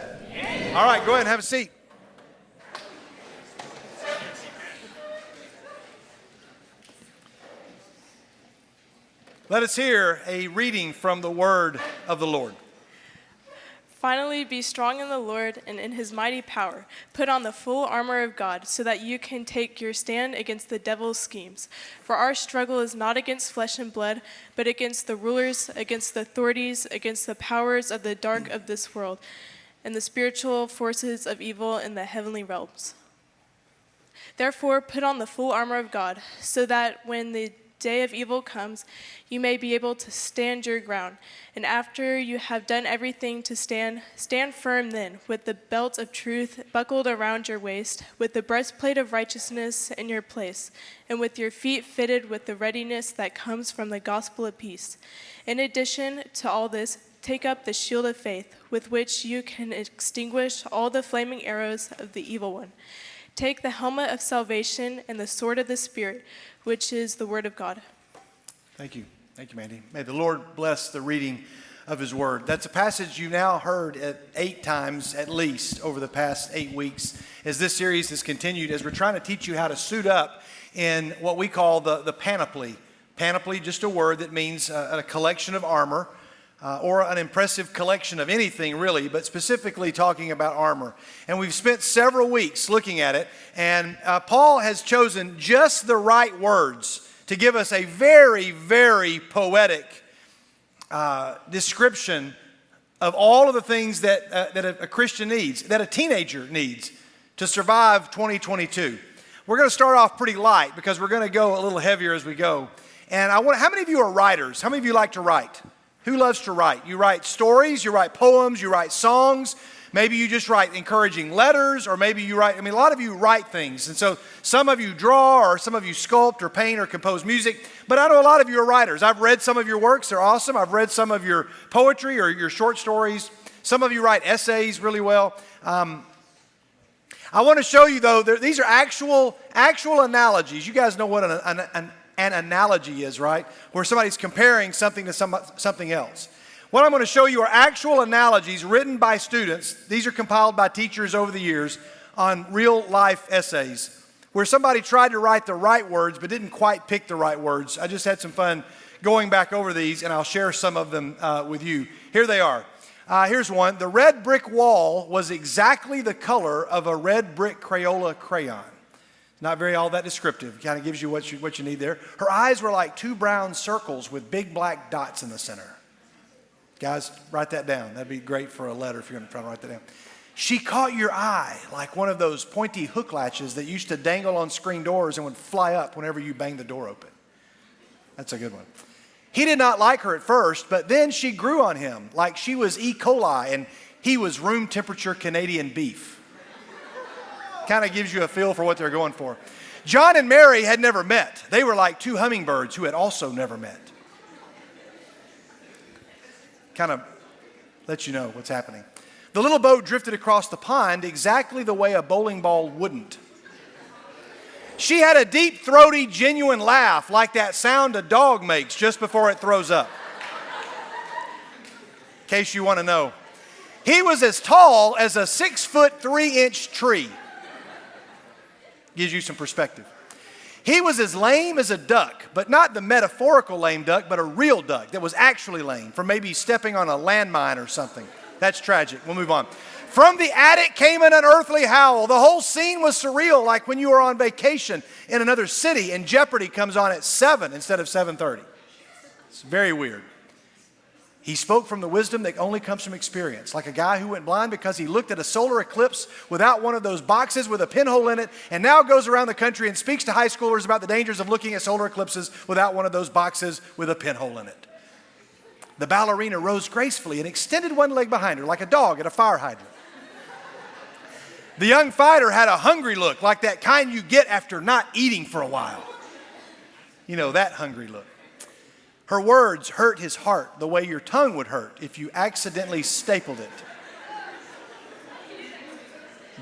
All right, go ahead and have a seat. Let us hear a reading from the word of the Lord. Finally, be strong in the Lord and in his mighty power. Put on the full armor of God so that you can take your stand against the devil's schemes. For our struggle is not against flesh and blood, but against the rulers, against the authorities, against the powers of the dark of this world, and the spiritual forces of evil in the heavenly realms. Therefore, put on the full armor of God so that when the day of evil comes, you may be able to stand your ground. And after you have done everything to stand, stand firm then, with the belt of truth buckled around your waist, with the breastplate of righteousness in your place, and with your feet fitted with the readiness that comes from the gospel of peace. In addition to all this, Take up the shield of faith, with which you can extinguish all the flaming arrows of the evil one. Take the helmet of salvation and the sword of the Spirit, which is the word of God. Thank you. Thank you, Mandy. May the Lord bless the reading of his word. That's a passage you now heard 8 times at least over the past 8 weeks as this series has continued, as we're trying to teach you how to suit up in what we call the panoply. Panoply, just a word that means a collection of armor or an impressive collection of anything really, but specifically talking about armor. And we've spent several weeks looking at it, and Paul has chosen just the right words to give us a very, very poetic description of all of the things that a Christian needs, that a teenager needs to survive 2022. We're going to start off pretty light because we're going to go a little heavier as we go. And how many of you are writers? How many of you like to write? Who loves to write? You write stories, you write poems, you write songs. Maybe you just write encouraging letters, or maybe you write, a lot of you write things. And so some of you draw, or some of you sculpt or paint or compose music. But I know a lot of you are writers. I've read some of your works. They're awesome. I've read some of your poetry or your short stories. Some of you write essays really well. I want to show you, though, these are actual analogies. You guys know what an analogy is, right? Where somebody's comparing something to something else. What I'm going to show you are actual analogies written by students. These are compiled by teachers over the years on real life essays where somebody tried to write the right words but didn't quite pick the right words. I just had some fun going back over these, and I'll share some of them with you. Here they are. Here's one. The red brick wall was exactly the color of a red brick Crayola crayon. Not very all that descriptive. Kind of gives you what you need there. Her eyes were like 2 brown circles with big black dots in the center. Guys, write that down. That'd be great for a letter if you're going to try to write that down. She caught your eye like one of those pointy hook latches that used to dangle on screen doors and would fly up whenever you banged the door open. That's a good one. He did not like her at first, but then she grew on him like she was E. coli and he was room temperature Canadian beef. Kind of gives you a feel for what they're going for. John and Mary had never met. They were like 2 hummingbirds who had also never met. Kind of let you know what's happening. The little boat drifted across the pond exactly the way a bowling ball wouldn't. She had a deep-throaty, genuine laugh like that sound a dog makes just before it throws up. In case you want to know. He was as tall as a 6'3" tree. Gives you some perspective. He was as lame as a duck, but not the metaphorical lame duck, but a real duck that was actually lame from maybe stepping on a landmine or something. That's tragic. We'll move on. From the attic came an unearthly howl. The whole scene was surreal, like when you were on vacation in another city and Jeopardy comes on at 7 instead of 7:30. It's very weird. He spoke from the wisdom that only comes from experience, like a guy who went blind because he looked at a solar eclipse without one of those boxes with a pinhole in it, and now goes around the country and speaks to high schoolers about the dangers of looking at solar eclipses without one of those boxes with a pinhole in it. The ballerina rose gracefully and extended one leg behind her like a dog at a fire hydrant. The young fighter had a hungry look, like that kind you get after not eating for a while. You know, that hungry look. Her words hurt his heart the way your tongue would hurt if you accidentally stapled it.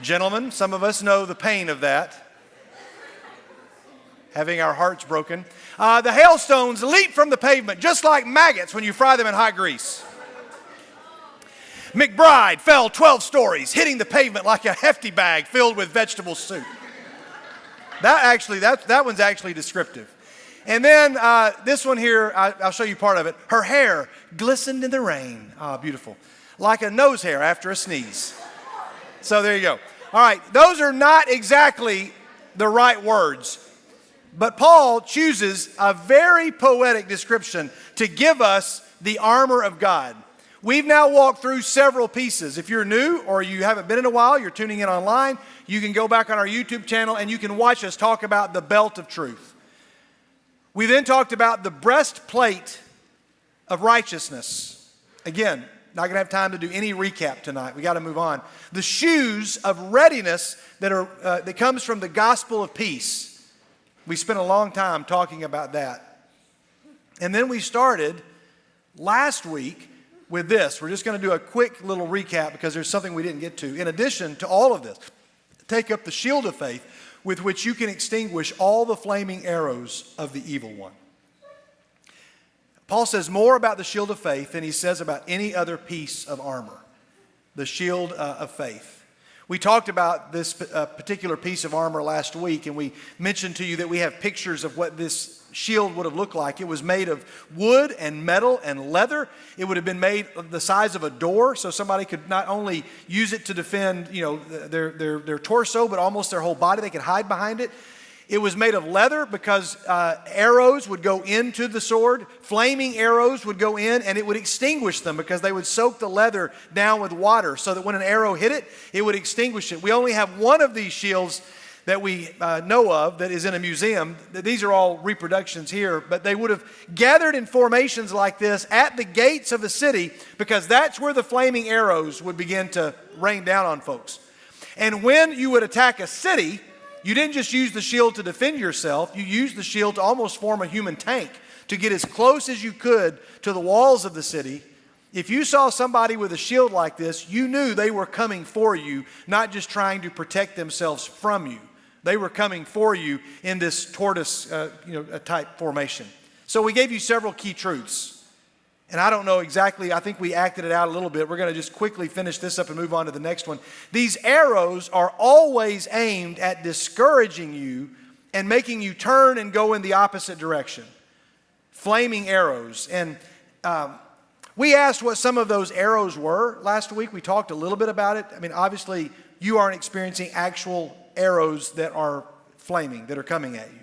Gentlemen, some of us know the pain of that. Having our hearts broken. The hailstones leap from the pavement just like maggots when you fry them in hot grease. McBride fell 12 stories, hitting the pavement like a hefty bag filled with vegetable soup. That one's actually descriptive. And then this one here, I'll show you part of it. Her hair glistened in the rain. Ah, beautiful. Like a nose hair after a sneeze. So there you go. All right, those are not exactly the right words. But Paul chooses a very poetic description to give us the armor of God. We've now walked through several pieces. If you're new or you haven't been in a while, you're tuning in online, you can go back on our YouTube channel and you can watch us talk about the belt of truth. We then talked about the breastplate of righteousness. Again, not going to have time to do any recap tonight. We got to move on. The shoes of readiness that comes from the gospel of peace. We spent a long time talking about that. And then we started last week with this. We're just going to do a quick little recap because there's something we didn't get to. In addition to all of this, take up the shield of faith with which you can extinguish all the flaming arrows of the evil one. Paul says more about the shield of faith than he says about any other piece of armor, the shield of faith. We talked about this particular piece of armor last week, and we mentioned to you that we have pictures of what this shield would have looked like. It was made of wood and metal and leather. It would have been made the size of a door, so somebody could not only use it to defend, their torso, but almost their whole body. They could hide behind it. It was made of leather because arrows would go into the sword. Flaming arrows would go in, and it would extinguish them because they would soak the leather down with water so that when an arrow hit it, it would extinguish it. We only have one of these shields that we know of that is in a museum. These are all reproductions here, but they would have gathered in formations like this at the gates of the city because that's where the flaming arrows would begin to rain down on folks. And when you would attack a city, you didn't just use the shield to defend yourself, you used the shield to almost form a human tank to get as close as you could to the walls of the city. If you saw somebody with a shield like this, you knew they were coming for you, not just trying to protect themselves from you. They were coming for you in this tortoise type formation. So we gave you several key truths. And I don't know exactly, I think we acted it out a little bit. We're going to just quickly finish this up and move on to the next one. These arrows are always aimed at discouraging you and making you turn and go in the opposite direction. Flaming arrows. And we asked what some of those arrows were last week. We talked a little bit about it. I mean, obviously, you aren't experiencing actual arrows that are flaming, that are coming at you.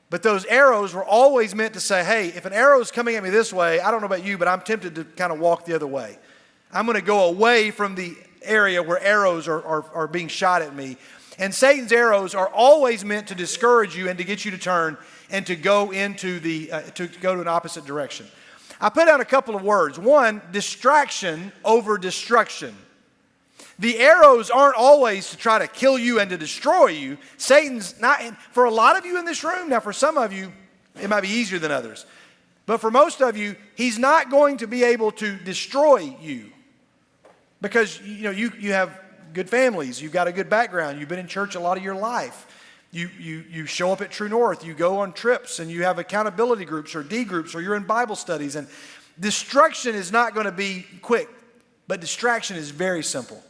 But those arrows were always meant to say, hey, if an arrow is coming at me this way, I don't know about you, but I'm tempted to kind of walk the other way. I'm going to go away from the area where arrows are being shot at me. And Satan's arrows are always meant to discourage you and to get you to turn and to go into to go to an opposite direction. I put out a couple of words. One, distraction over destruction. The arrows aren't always to try to kill you and to destroy you. Satan's not, for a lot of you in this room, now for some of you, it might be easier than others. But for most of you, he's not going to be able to destroy you. Because you have good families, you've got a good background, you've been in church a lot of your life. You show up at True North, you go on trips, and you have accountability groups or D groups, or you're in Bible studies. And destruction is not going to be quick, but distraction is very simple.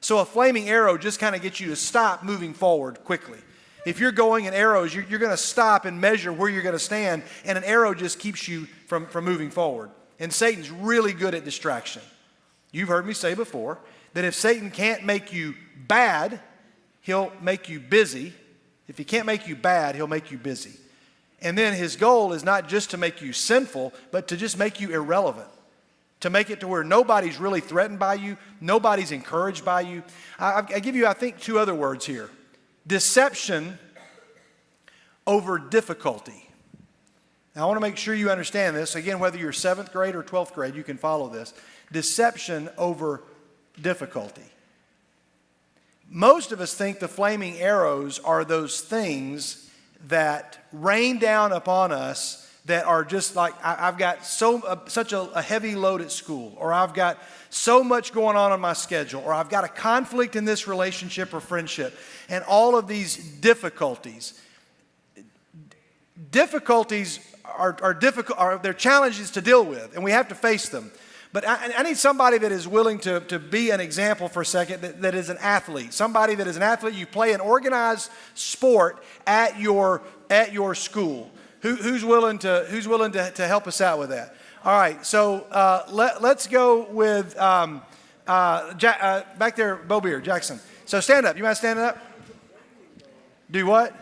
So a flaming arrow just kind of gets you to stop moving forward quickly. If you're going in arrows, you're going to stop and measure where you're going to stand, and an arrow just keeps you from moving forward. And Satan's really good at distraction. You've heard me say before that if Satan can't make you bad, he'll make you busy. If he can't make you bad, he'll make you busy. And then his goal is not just to make you sinful, but to just make you irrelevant. To make it to where nobody's really threatened by you, nobody's encouraged by you. I give you, I think, two other words here. Deception over difficulty. Now, I want to make sure you understand this. Again, whether you're 7th grade or 12th grade, you can follow this. Deception over difficulty. Most of us think the flaming arrows are those things that rain down upon us that are just like, I've got such a heavy load at school, or I've got so much going on my schedule, or I've got a conflict in this relationship or friendship, and all of these difficulties. Difficulties are difficult, they're challenges to deal with, and we have to face them. But I need somebody that is willing to be an example for a second, that is an athlete. Somebody that is an athlete. You play an organized sport at your school. Who's willing to help us out with that? All right, so let's go with back there, Bo Beer, Jackson. So stand up. You mind standing up? Do what?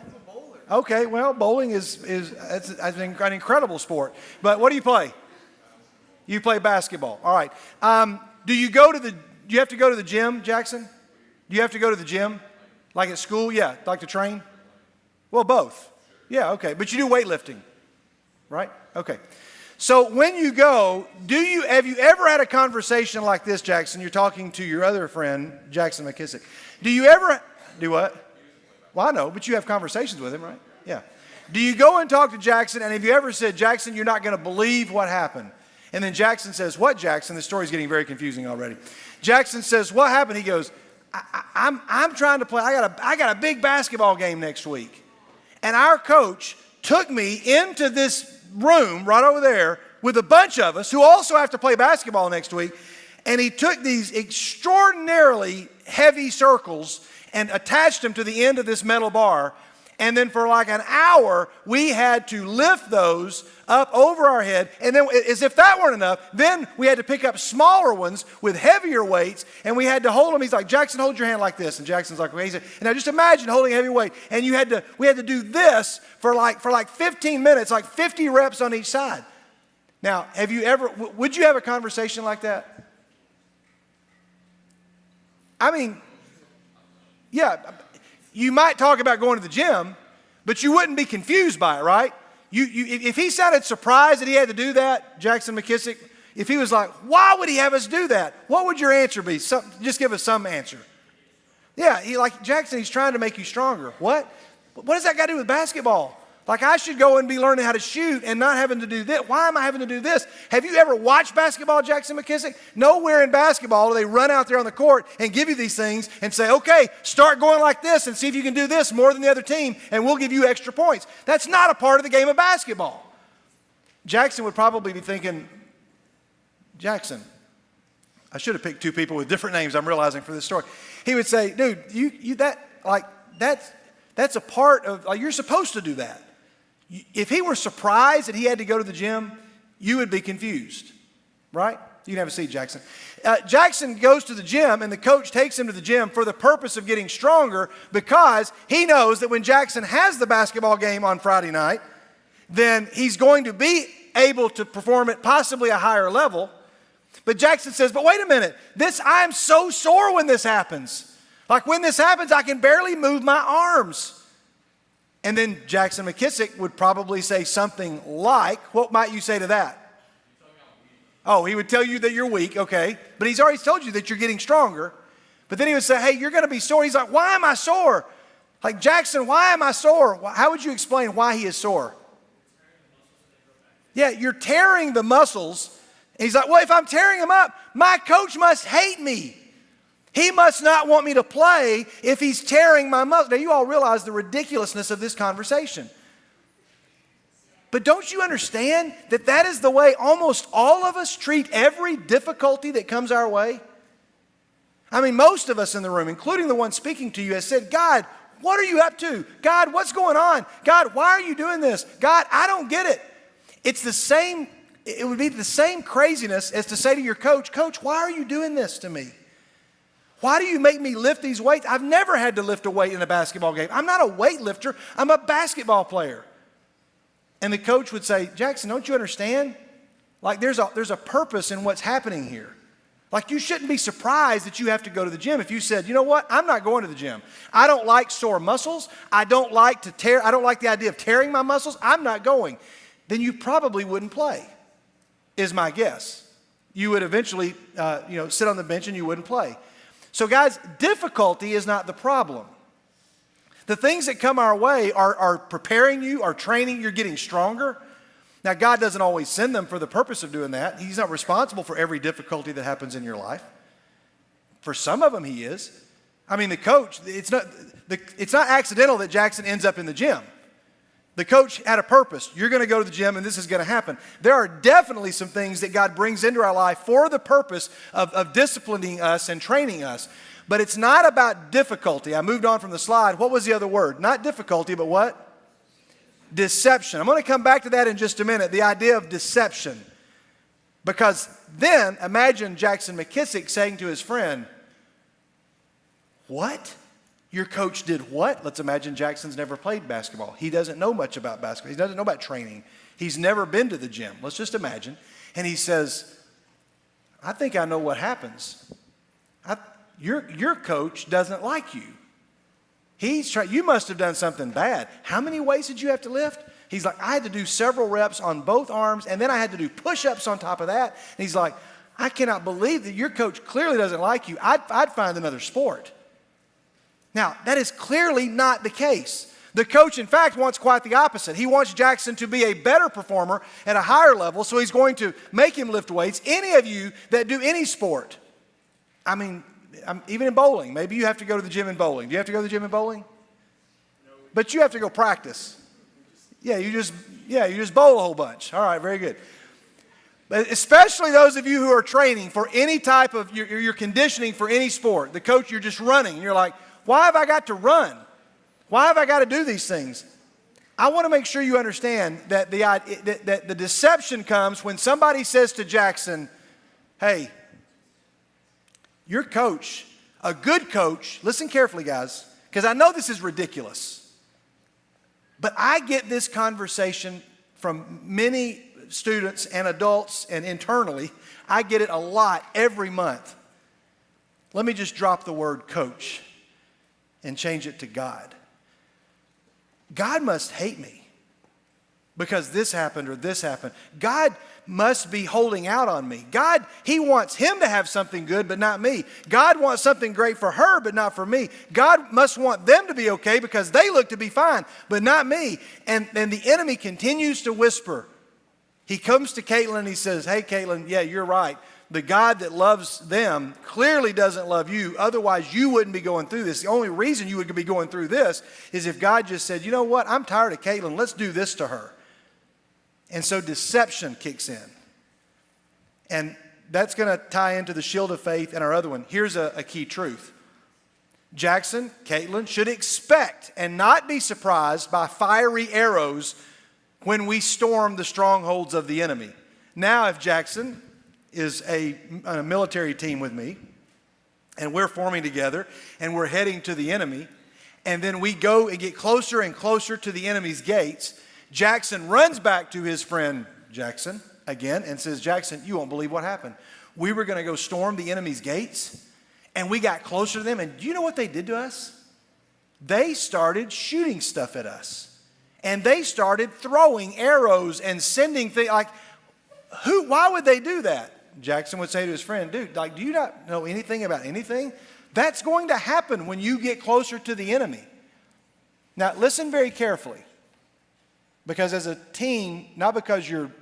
Okay, well, bowling is an incredible sport. But what do you play? You play basketball. All right. Do you have to go to the gym, Jackson? Do you have to go to the gym? Like at school? Yeah, like to train? Well, both. Yeah, okay. But you do weightlifting, right? Okay. So when you go, have you ever had a conversation like this, Jackson? You're talking to your other friend, Jackson McKissick. Do you ever do what? Well, I know, but you have conversations with him, right? Yeah. Do you go and talk to Jackson, and have you ever said, Jackson, you're not going to believe what happened? And then Jackson says, what, Jackson? The story's getting very confusing already. Jackson says, what happened? He goes, I'm trying to play. I got a big basketball game next week. And our coach took me into this room right over there with a bunch of us who also have to play basketball next week. And he took these extraordinarily heavy circles and attached them to the end of this metal bar. And then for like an hour, we had to lift those up over our head. And then as if that weren't enough, then we had to pick up smaller ones with heavier weights. And we had to hold them. He's like, Jackson, hold your hand like this. And Jackson's like, well, he said, and now just imagine holding a heavy weight. And we had to do this for like 15 minutes, like 50 reps on each side. Now, would you have a conversation like that? I mean, yeah. You might talk about going to the gym, but you wouldn't be confused by it, right? If he sounded surprised that he had to do that, Jackson McKissick, if he was like, why would he have us do that? What would your answer be? Just give us some answer. Yeah, Jackson, he's trying to make you stronger. What? What does that got to do with basketball? Like I should go and be learning how to shoot and not having to do this. Why am I having to do this? Have you ever watched basketball, Jackson McKissick? Nowhere in basketball do they run out there on the court and give you these things and say, okay, start going like this and see if you can do this more than the other team and we'll give you extra points. That's not a part of the game of basketball. Jackson would probably be thinking, Jackson, I should have picked two people with different names, I'm realizing, for this story. He would say, dude, that's a part of, you're supposed to do that. If he were surprised that he had to go to the gym, you would be confused, right? You can have a seat, Jackson. Jackson goes to the gym, and the coach takes him to the gym for the purpose of getting stronger because he knows that when Jackson has the basketball game on Friday night, then he's going to be able to perform at possibly a higher level. But Jackson says, but wait a minute, I am so sore when this happens. Like when this happens, I can barely move my arms. And then Jackson McKissick would probably say something like, what might you say to that? Oh, he would tell you that you're weak, okay. But he's already told you that you're getting stronger. But then he would say, hey, you're going to be sore. He's like, why am I sore? Like, Jackson, why am I sore? How would you explain why he is sore? Yeah, you're tearing the muscles. And he's like, well, if I'm tearing them up, my coach must hate me. He must not want me to play if he's tearing my muscles. Now, you all realize the ridiculousness of this conversation. But don't you understand that is the way almost all of us treat every difficulty that comes our way? I mean, most of us in the room, including the one speaking to you, has said, God, what are you up to? God, what's going on? God, why are you doing this? God, I don't get it. It would be the same craziness as to say to your coach, Coach, why are you doing this to me? Why do you make me lift these weights? I've never had to lift a weight in a basketball game. I'm not a weightlifter. I'm a basketball player. And the coach would say, Jackson, don't you understand? Like there's a purpose in what's happening here. Like you shouldn't be surprised that you have to go to the gym. If you said, you know what, I'm not going to the gym. I don't like sore muscles. I don't like the idea of tearing my muscles. I'm not going. Then you probably wouldn't play, is my guess. You would eventually sit on the bench and you wouldn't play. So guys, difficulty is not the problem. The things that come our way are preparing you, are training, you're getting stronger. Now, God doesn't always send them for the purpose of doing that. He's not responsible for every difficulty that happens in your life. For some of them, he is. I mean, the coach, it's not accidental that Jackson ends up in the gym. The coach had a purpose. You're going to go to the gym and this is going to happen. There are definitely some things that God brings into our life for the purpose of disciplining us and training us. But it's not about difficulty. I moved on from the slide. What was the other word? Not difficulty, but what? Deception. I'm going to come back to that in just a minute, the idea of deception. Because then imagine Jackson McKissick saying to his friend, what? Your coach did what? Let's imagine Jackson's never played basketball. He doesn't know much about basketball. He doesn't know about training. He's never been to the gym. Let's just imagine. And he says, I think I know what happens. Your coach doesn't like you. You must have done something bad. How many weights did you have to lift? He's like, I had to do several reps on both arms, and then I had to do push-ups on top of that. And he's like, I cannot believe that your coach clearly doesn't like you. I'd find another sport. Now, that is clearly not the case. The coach, in fact, wants quite the opposite. He wants Jackson to be a better performer at a higher level, so he's going to make him lift weights. Any of you that do any sport, I mean, even in bowling, maybe you have to go to the gym in bowling. Do you have to go to the gym in bowling? No. But you have to go practice. Yeah, you just bowl a whole bunch. All right, very good. But especially those of you who are training for any type of, you're conditioning for any sport. The coach, you're just running. And you're like, why have I got to run? Why have I got to do these things? I want to make sure you understand that the deception comes when somebody says to Jackson, hey, your coach, a good coach, listen carefully, guys, because I know this is ridiculous, but I get this conversation from many students and adults and internally. I get it a lot every month. Let me just drop the word coach and change it to God. God must hate me because this happened or this happened. God must be holding out on me. God, he wants him to have something good, but not me. God wants something great for her, but not for me. God must want them to be okay because they look to be fine, but not me. And the enemy continues to whisper. He comes to Caitlin and he says, hey, Caitlin, yeah, you're right. The God that loves them clearly doesn't love you. Otherwise, you wouldn't be going through this. The only reason you would be going through this is if God just said, you know what, I'm tired of Caitlin. Let's do this to her. And so deception kicks in. And that's going to tie into the shield of faith and our other one. Here's a key truth. Jackson, Caitlin, should expect and not be surprised by fiery arrows when we storm the strongholds of the enemy. Now, if Jackson is on a military team with me, and we're forming together, and we're heading to the enemy, and then we go and get closer and closer to the enemy's gates, Jackson runs back to his friend Jackson again and says, Jackson, you won't believe what happened. We were going to go storm the enemy's gates, and we got closer to them, and do you know what they did to us? They started shooting stuff at us, and they started throwing arrows and sending things like, why would they do that? Jackson would say to his friend, dude, like, do you not know anything about anything? That's going to happen when you get closer to the enemy. Now, listen very carefully, because as a teen, not because you're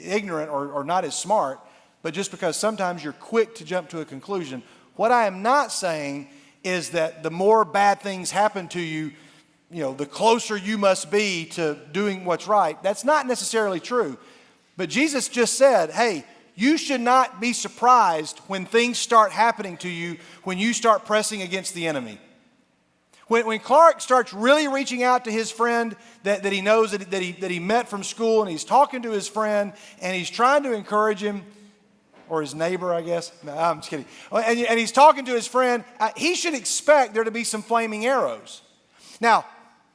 ignorant or not as smart, but just because sometimes you're quick to jump to a conclusion. What I am not saying is that the more bad things happen to you, the closer you must be to doing what's right. That's not necessarily true. But Jesus just said, hey, you should not be surprised when things start happening to you when you start pressing against the enemy. When Clark starts really reaching out to his friend that he knows that he met from school, and he's talking to his friend and he's trying to encourage him, or his neighbor, I guess. No, I'm just kidding. And he's talking to his friend, he should expect there to be some flaming arrows. Now,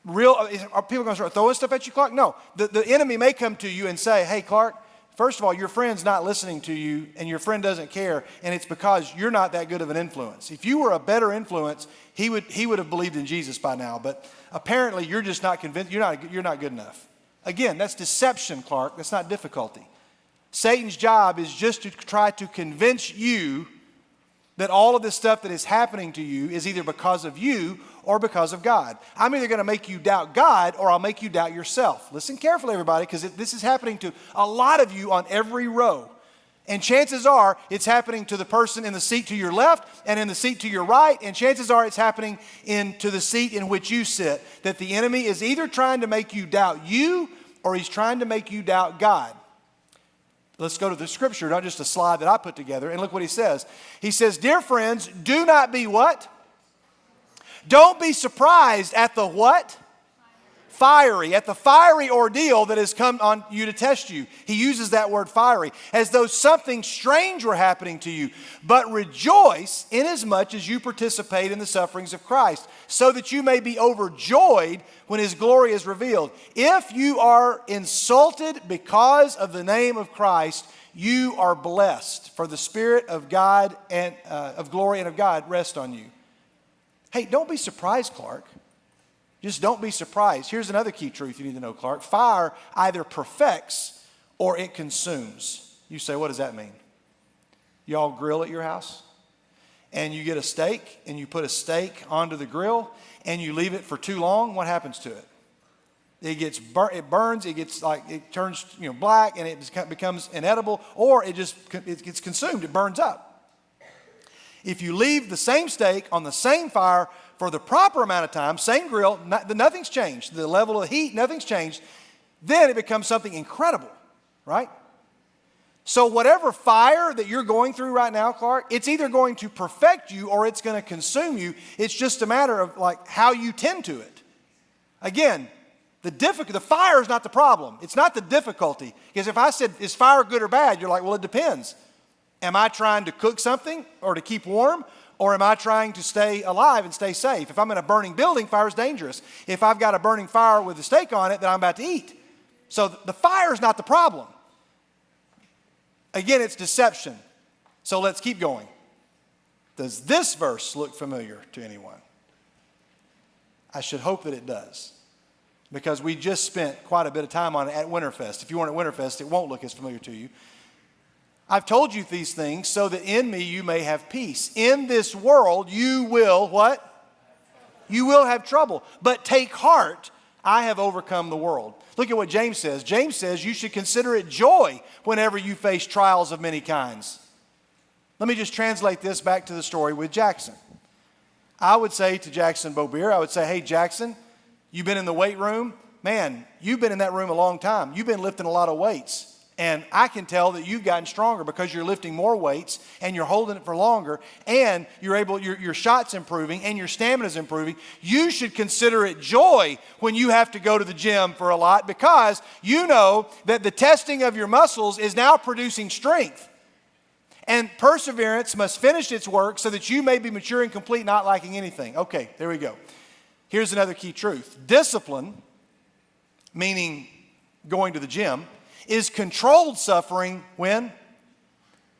are people going to start throwing stuff at you, Clark? No. The enemy may come to you and say, hey, Clark, first of all, your friend's not listening to you and your friend doesn't care, and it's because you're not that good of an influence. If you were a better influence, he would have believed in Jesus by now, but apparently you're just not convinced, you're not good enough. Again, that's deception, Clark. That's not difficulty. Satan's job is just to try to convince you that all of this stuff that is happening to you is either because of you or because of God. I'm either going to make you doubt God or I'll make you doubt yourself. Listen carefully, everybody, because this is happening to a lot of you on every row. And chances are it's happening to the person in the seat to your left and in the seat to your right, and chances are it's happening to the seat in which you sit, that the enemy is either trying to make you doubt you or he's trying to make you doubt God. Let's go to the scripture, not just a slide that I put together, and look what he says. He says, dear friends, do not be what? Don't be surprised at the what? Fiery, at the fiery ordeal that has come on you to test you. He uses that word fiery, as though something strange were happening to you. But rejoice inasmuch as you participate in the sufferings of Christ, so that you may be overjoyed when his glory is revealed. If you are insulted because of the name of Christ, you are blessed, for the Spirit of God and of glory and of God rest on you. Hey, don't be surprised, Clark. Just don't be surprised. Here's another key truth you need to know, Clark. Fire either perfects or it consumes. You say, what does that mean? Y'all grill at your house? and you get a steak and you put a steak onto the grill and you leave it for too long, what happens to it? It gets it burns, it gets like, it turns black and it becomes inedible, or it gets consumed, it burns up. If you leave the same steak on the same fire for the proper amount of time, same grill, nothing's changed, the level of heat, nothing's changed, then it becomes something incredible, right? So whatever fire that you're going through right now, Clark, it's either going to perfect you or it's going to consume you. It's just a matter of like how you tend to it. Again, the fire is not the problem. It's not the difficulty. Because if I said, is fire good or bad? You're like, well, it depends. Am I trying to cook something or to keep warm? Or am I trying to stay alive and stay safe? If I'm in a burning building, fire is dangerous. If I've got a burning fire with a steak on it that I'm about to eat. So the fire is not the problem. Again, it's deception. So let's keep going. Does this verse look familiar to anyone? I should hope that it does, because we just spent quite a bit of time on it at Winterfest. If you weren't at Winterfest, it won't look as familiar to you. I've told you these things so that in me you may have peace. In this world you will what? You will have trouble. But take heart, I have overcome the world. Look at what James says. James says you should consider it joy whenever you face trials of many kinds. Let me just translate this back to the story with Jackson. I would say to Jackson Bobeer, I would say, hey, Jackson, you've been in the weight room. Man, you've been in that room a long time. You've been lifting a lot of weights. And I can tell that you've gotten stronger because you're lifting more weights and you're holding it for longer, and your shot's improving and your stamina's improving. You should consider it joy when you have to go to the gym for a lot, because you know that the testing of your muscles is now producing strength. And perseverance must finish its work so that you may be mature and complete, not lacking anything. Okay, there we go. Here's another key truth. Discipline, meaning going to the gym, is controlled suffering when?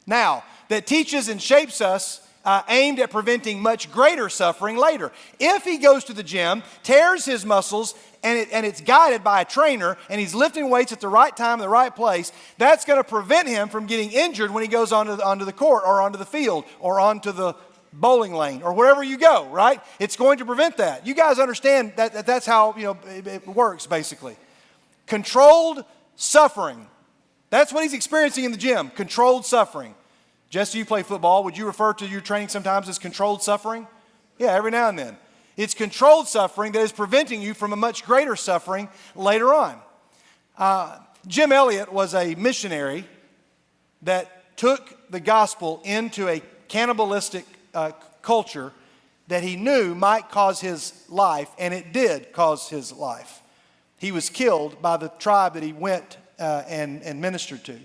Now, that teaches and shapes us, aimed at preventing much greater suffering later. If he goes to the gym, tears his muscles, and it's guided by a trainer, and he's lifting weights at the right time, in the right place, that's going to prevent him from getting injured when he goes onto the court or onto the field or onto the bowling lane or wherever you go, right? It's going to prevent that. You guys understand that's how it works, basically. Controlled suffering. That's what he's experiencing in the gym, controlled suffering. Jesse, you play football. Would you refer to your training sometimes as controlled suffering? Yeah, every now and then. It's controlled suffering that is preventing you from a much greater suffering later on. Jim Elliot was a missionary that took the gospel into a cannibalistic culture that he knew might cause his life, and it did cause his life. He was killed by the tribe that he went and ministered to.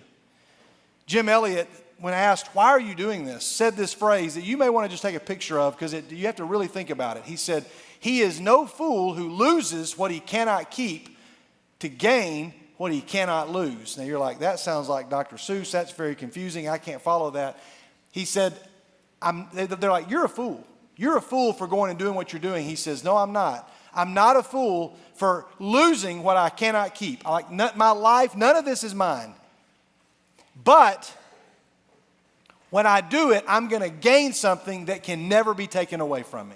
Jim Elliot, when asked, why are you doing this, said this phrase that you may want to just take a picture of, because you have to really think about it. He said, he is no fool who loses what he cannot keep to gain what he cannot lose. Now you're like, that sounds like Dr. Seuss. That's very confusing. I can't follow that. He said, they're like, you're a fool. You're a fool for going and doing what you're doing. He says, no, I'm not. I'm not a fool for losing what I cannot keep. My life, none of this is mine. But when I do it, I'm going to gain something that can never be taken away from me.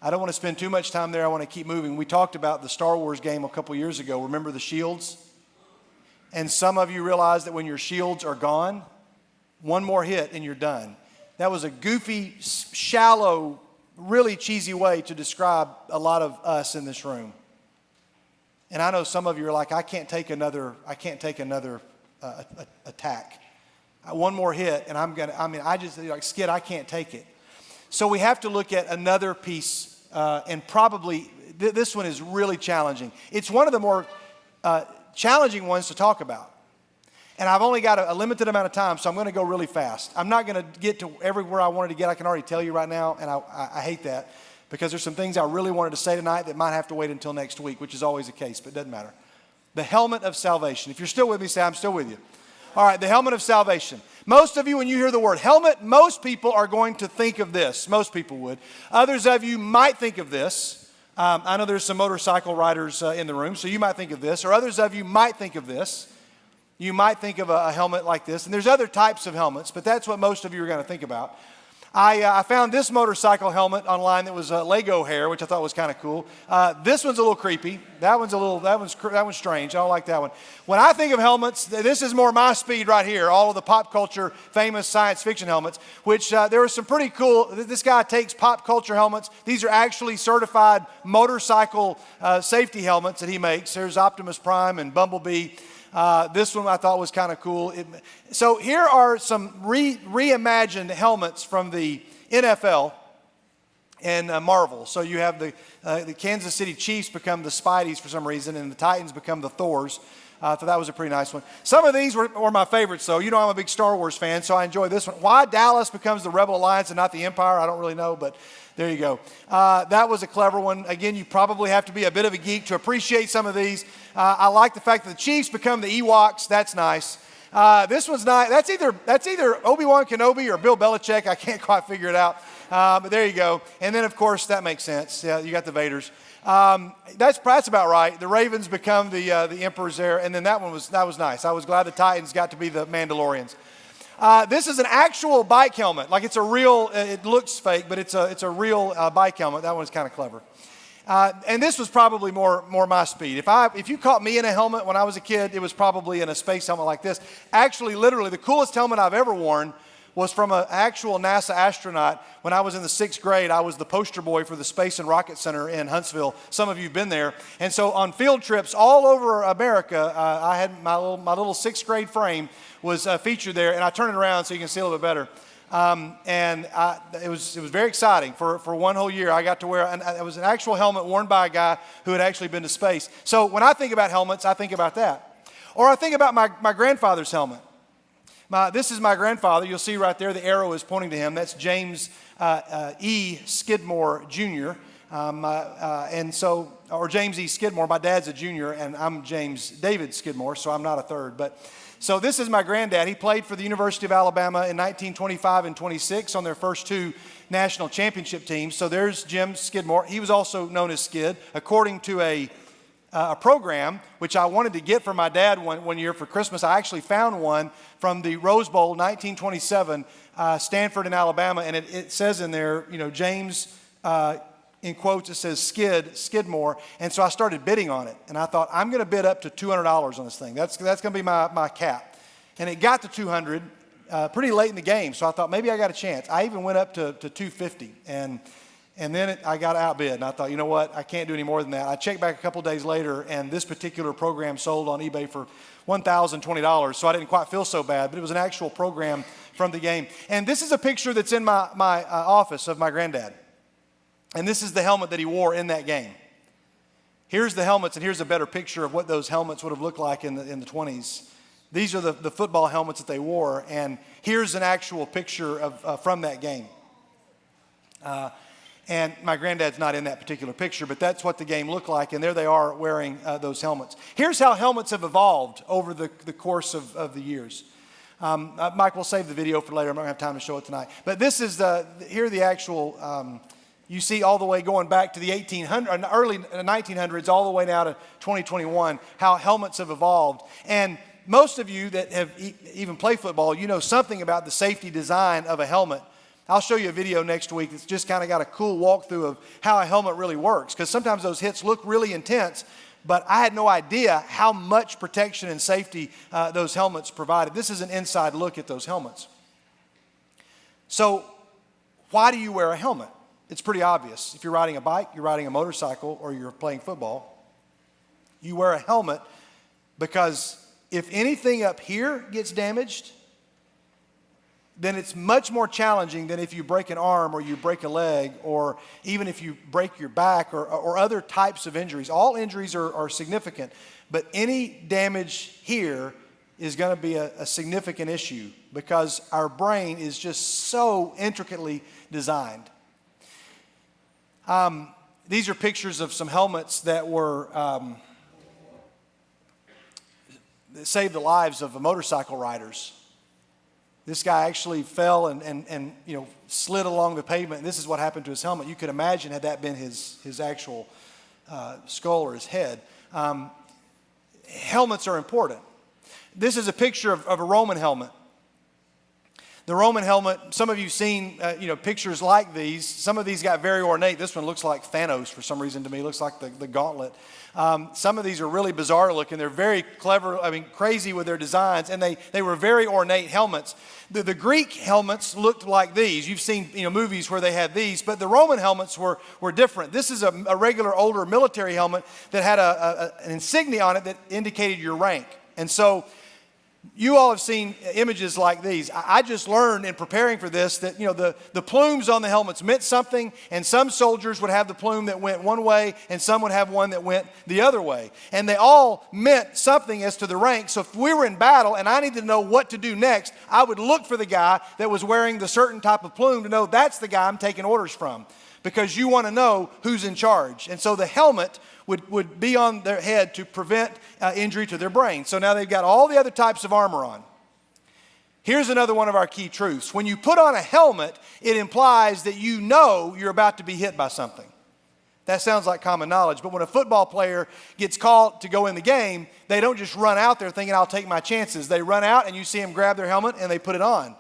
I don't want to spend too much time there. I want to keep moving. We talked about the Star Wars game a couple years ago. Remember the shields? And some of you realize that when your shields are gone, one more hit and you're done. That was a goofy, shallow, really cheesy way to describe a lot of us in this room. And I know some of you are like, I can't take another attack. One more hit and Skid, I can't take it. So we have to look at another piece, and probably this one is really challenging. It's one of the more challenging ones to talk about. And I've only got a limited amount of time, so I'm going to go really fast. I'm not going to get to everywhere I wanted to get. I can already tell you right now, and I hate that, because there's some things I really wanted to say tonight that might have to wait until next week, which is always the case, but it doesn't matter. The helmet of salvation. If you're still with me, say, I'm still with you. All right, the helmet of salvation. Most of you, when you hear the word helmet, most people are going to think of this. Most people would. Others of you might think of this. I know there's some motorcycle riders in the room, so you might think of this. Or others of you might think of this. You might think of a helmet like this. And there's other types of helmets, but that's what most of you are going to think about. I found this motorcycle helmet online that was Lego hair, which I thought was kind of cool. This one's a little creepy. That one's strange. I don't like that one. When I think of helmets, this is more my speed right here. All of the pop culture famous science fiction helmets, which there are some pretty cool. This guy takes pop culture helmets. These are actually certified motorcycle safety helmets that he makes. There's Optimus Prime and Bumblebee. This one I thought was kind of cool. So here are some reimagined helmets from the NFL and Marvel. So you have the Kansas City Chiefs become the Spideys for some reason, and the Titans become the Thors. So that was a pretty nice one. Some of these were my favorites, though. You know I'm a big Star Wars fan, so I enjoy this one. Why Dallas becomes the Rebel Alliance and not the Empire, I don't really know, but there you go. That was a clever one. Again, you probably have to be a bit of a geek to appreciate some of these. I like the fact that the Chiefs become the Ewoks. That's nice. This one's nice. That's either Obi-Wan Kenobi or Bill Belichick. I can't quite figure it out. But there you go. And then, of course, that makes sense. Yeah, you got the Vaders. That's about right. The Ravens become the Emperors there. And then that was nice. I was glad the Titans got to be the Mandalorians. This is an actual bike helmet. Like it's a real, it looks fake, but it's a real bike helmet. That one's kind of clever. And this was probably more my speed. If you caught me in a helmet when I was a kid, it was probably in a space helmet like this. Actually, literally, the coolest helmet I've ever worn was from an actual NASA astronaut. When I was in the 6th grade, I was the poster boy for the Space and Rocket Center in Huntsville. Some of you have been there. And so on field trips all over America, I had my little 6th grade frame was featured there, and I turned it around so you can see a little bit better. It was very exciting. For one whole year, I got to wear, and it was an actual helmet worn by a guy who had actually been to space. So when I think about helmets, I think about that. Or I think about my grandfather's helmet. This is my grandfather. You'll see right there the arrow is pointing to him. That's James E. Skidmore Jr. Or James E. Skidmore. My dad's a junior, and I'm James David Skidmore, so I'm not a third. So this is my granddad. He played for the University of Alabama in 1925 and 26 on their first 2 national championship teams. So there's Jim Skidmore. He was also known as Skid, according to a program which I wanted to get for my dad one year for Christmas. I actually found one from the Rose Bowl 1927, Stanford in Alabama, and it says in there, James, in quotes, it says Skidmore, and so I started bidding on it, and I thought, I'm going to bid up to $200 on this thing. That's going to be my cap. And it got to $200 pretty late in the game, so I thought, maybe I got a chance. I even went up to $250, and then I got outbid, and I thought, you know what, I can't do any more than that. I checked back a couple days later, and this particular program sold on eBay for $1,020, so I didn't quite feel so bad, but it was an actual program from the game. And this is a picture that's in my office of my granddad. And this is the helmet that he wore in that game. Here's the helmets, and here's a better picture of what those helmets would have looked like in the 20s. These are the football helmets that they wore, and here's an actual picture from that game. And my granddad's not in that particular picture, but that's what the game looked like, and there they are wearing those helmets. Here's how helmets have evolved over the course of the years. Mike, we'll save the video for later. I'm not going to have time to show it tonight. But this is here are the actual, you see all the way going back to the early 1900s, all the way now to 2021, how helmets have evolved. And most of you that have even played football, you know something about the safety design of a helmet. I'll show you a video next week that's just kind of got a cool walkthrough of how a helmet really works, because sometimes those hits look really intense, but I had no idea how much protection and safety those helmets provided. This is an inside look at those helmets. So why do you wear a helmet? It's pretty obvious. If you're riding a bike, you're riding a motorcycle, or you're playing football, you wear a helmet because if anything up here gets damaged, then it's much more challenging than if you break an arm or you break a leg, or even if you break your back or other types of injuries. All injuries are significant, but any damage here is going to be a significant issue because our brain is just so intricately designed. These are pictures of some helmets that were that saved the lives of motorcycle riders. This guy actually fell and slid along the pavement, and this is what happened to his helmet. You could imagine had that been his actual skull or his head. Helmets are important. This is a picture of a Roman helmet. The Roman helmet, some of you have seen pictures like these. Some of these got very ornate. This one looks like Thanos for some reason to me. It looks like the gauntlet. Some of these are really bizarre looking. They're very clever, crazy with their designs, and they were very ornate helmets. The Greek helmets looked like these. You've seen movies where they had these, but the Roman helmets were different. This is a regular older military helmet that had an insignia on it that indicated your rank. And so you all have seen images like these. I just learned in preparing for this that the plumes on the helmets meant something, and some soldiers would have the plume that went one way, and some would have one that went the other way. And they all meant something as to the rank. So if we were in battle and I needed to know what to do next, I would look for the guy that was wearing the certain type of plume to know that's the guy I'm taking orders from, because you want to know who's in charge. And so the helmet would be on their head to prevent injury to their brain. So now they've got all the other types of armor on. Here's another one of our key truths. When you put on a helmet, it implies that you know you're about to be hit by something. That sounds like common knowledge, but when a football player gets called to go in the game, they don't just run out there thinking, I'll take my chances. They run out and you see them grab their helmet and they put it on.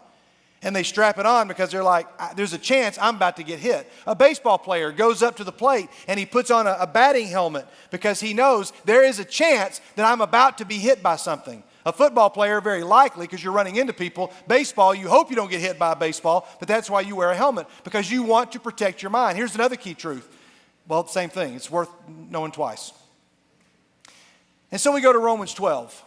And they strap it on because they're like, there's a chance I'm about to get hit. A baseball player goes up to the plate and he puts on a batting helmet because he knows there is a chance that I'm about to be hit by something. A football player, very likely, because you're running into people. Baseball, you hope you don't get hit by a baseball, but that's why you wear a helmet, because you want to protect your mind. Here's another key truth. Well, same thing. It's worth knowing twice. And so we go to Romans 12.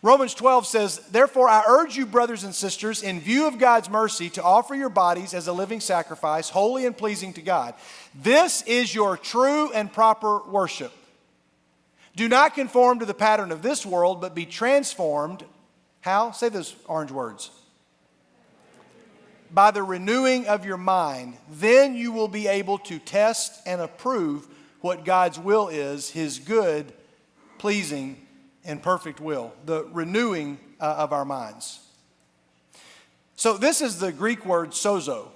Romans 12 says, therefore I urge you, brothers and sisters, in view of God's mercy, to offer your bodies as a living sacrifice, holy and pleasing to God. This is your true and proper worship. Do not conform to the pattern of this world, but be transformed. How? Say those orange words. By the renewing of your mind. Then you will be able to test and approve what God's will is, his good, pleasing, and perfect will, the renewing of our minds. So this is the Greek word SOZO.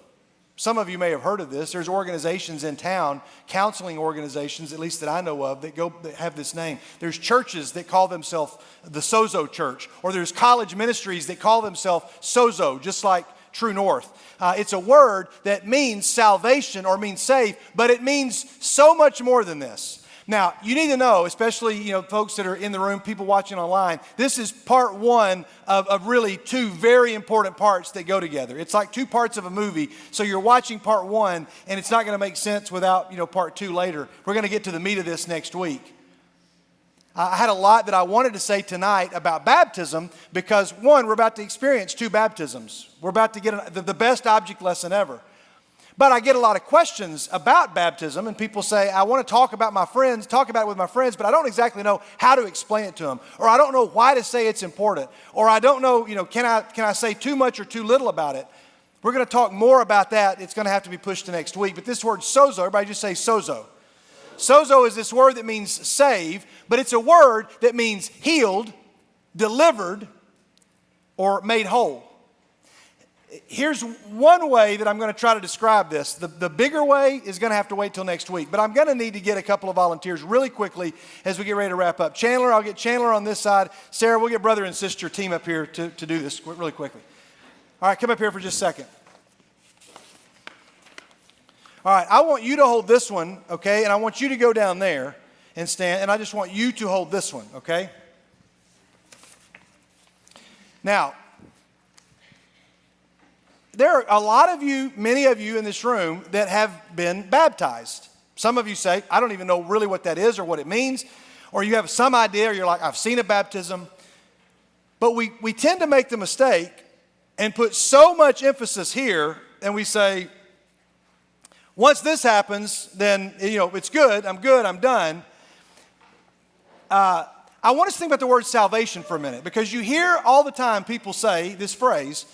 Some of you may have heard of this. There's organizations in town, counseling organizations, at least that I know of, that have this name. There's churches that call themselves the SOZO Church, or there's college ministries that call themselves SOZO, just like True North. It's a word that means salvation or means save, but it means so much more than this. Now, you need to know, especially folks that are in the room, people watching online, this is part one of really two very important parts that go together. It's like two parts of a movie, so you're watching part one, and it's not going to make sense without part two later. We're going to get to the meat of this next week. I had a lot that I wanted to say tonight about baptism because, one, we're about to experience two baptisms. We're about to get the best object lesson ever. But I get a lot of questions about baptism, and people say, I want to talk about it with my friends, but I don't exactly know how to explain it to them. Or I don't know why to say it's important. Or I don't know, can I say too much or too little about it? We're going to talk more about that. It's going to have to be pushed to next week. But this word SOZO, everybody just say SOZO. SOZO is this word that means save, but it's a word that means healed, delivered, or made whole. Here's one way that I'm going to try to describe this. The bigger way is going to have to wait till next week, but I'm going to need to get a couple of volunteers really quickly as we get ready to wrap up. Chandler, I'll get Chandler on this side. Sarah, we'll get brother and sister team up here to do this really quickly. All right, come up here for just a second. All right, I want you to hold this one, okay? And I want you to go down there and stand, and I just want you to hold this one, okay? Now, there are a lot of you, many of you in this room that have been baptized. Some of you say, I don't even know really what that is or what it means. Or you have some idea, or you're like, I've seen a baptism. But we tend to make the mistake and put so much emphasis here, and we say, once this happens, then, it's good, I'm done. I want us to think about the word salvation for a minute, because you hear all the time people say this phrase,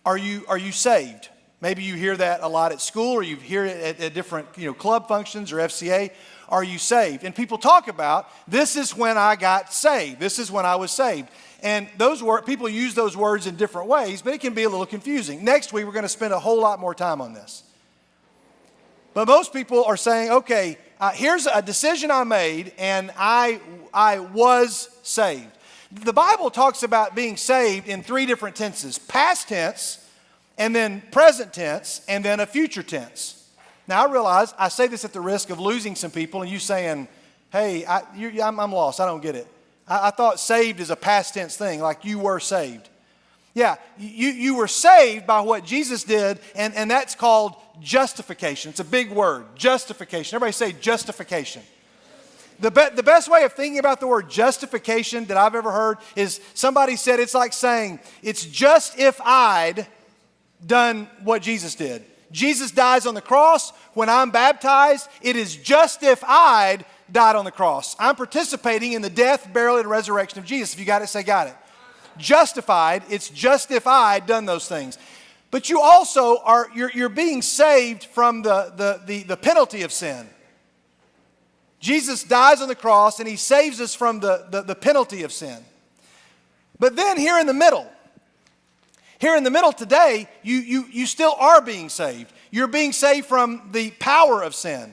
Are you saved? Maybe you hear that a lot at school, or you hear it at different club functions or FCA. Are you saved? And people talk about, this is when I got saved. This is when I was saved. And people use those words in different ways, but it can be a little confusing. Next week, we're going to spend a whole lot more time on this. But most people are saying, okay, here's a decision I made, and I was saved. The Bible talks about being saved in 3 different tenses: past tense, and then present tense, and then a future tense. Now, I realize I say this at the risk of losing some people and you saying, hey, I'm lost, I don't get it. I thought saved is a past tense thing, like you were saved. Yeah, you were saved by what Jesus did, and that's called justification. It's a big word, justification. Everybody say justification. The best way of thinking about the word justification that I've ever heard is somebody said it's like saying, it's just if I'd done what Jesus did. Jesus dies on the cross. When I'm baptized, it is just if I'd died on the cross. I'm participating in the death, burial, and resurrection of Jesus. If you got it, say got it. Justified, it's just if I'd done those things. But you also are, you're being saved from the penalty of sin. Jesus dies on the cross and he saves us from the penalty of sin. But then here in the middle today, you still are being saved. You're being saved from the power of sin.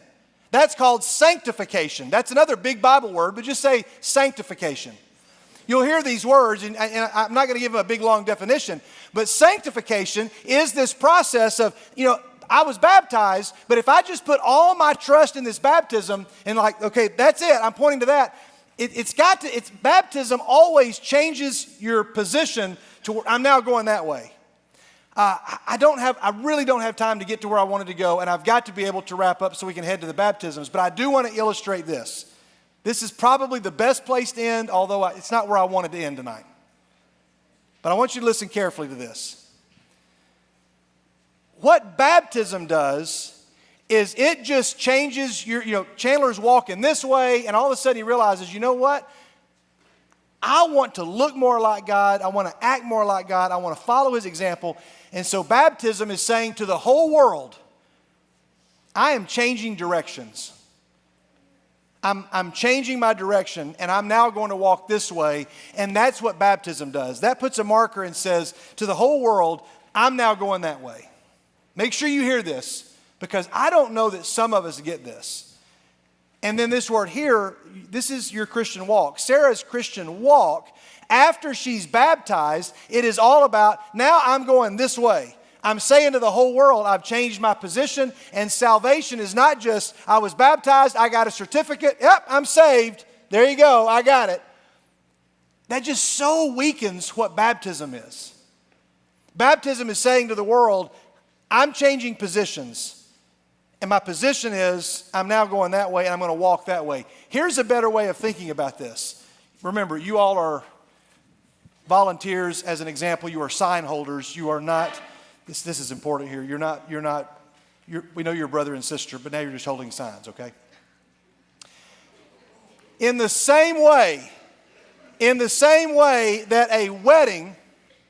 That's called sanctification. That's another big Bible word, but just say sanctification. You'll hear these words, and I'm not going to give them a big, long definition, but sanctification is this process of, I was baptized, but if I just put all my trust in this baptism and like, okay, that's it, I'm pointing to that, it's baptism always changes your position to where I'm now going that way. I really don't have time to get to where I wanted to go, and I've got to be able to wrap up so we can head to the baptisms, but I do want to illustrate this. This is probably the best place to end, although it's not where I wanted to end tonight. But I want you to listen carefully to this. What baptism does is it just changes Chandler's walking this way, and all of a sudden he realizes, you know what? I want to look more like God. I want to act more like God. I want to follow his example. And so baptism is saying to the whole world, I am changing directions. I'm changing my direction, and I'm now going to walk this way, and that's what baptism does. That puts a marker and says to the whole world, I'm now going that way. Make sure you hear this, because I don't know that some of us get this. And then this word here, this is your Christian walk. Sarah's Christian walk, after she's baptized, it is all about, now I'm going this way. I'm saying to the whole world, I've changed my position, and salvation is not just, I was baptized, I got a certificate, yep, I'm saved, there you go, I got it. That just so weakens what baptism is. Baptism is saying to the world, I'm changing positions, and my position is, I'm now going that way, and I'm going to walk that way. Here's a better way of thinking about this. Remember, you all are volunteers. As an example, you are sign holders. You are not... This is important here. We know you're brother and sister, but now you're just holding signs, okay? In the same way that a wedding,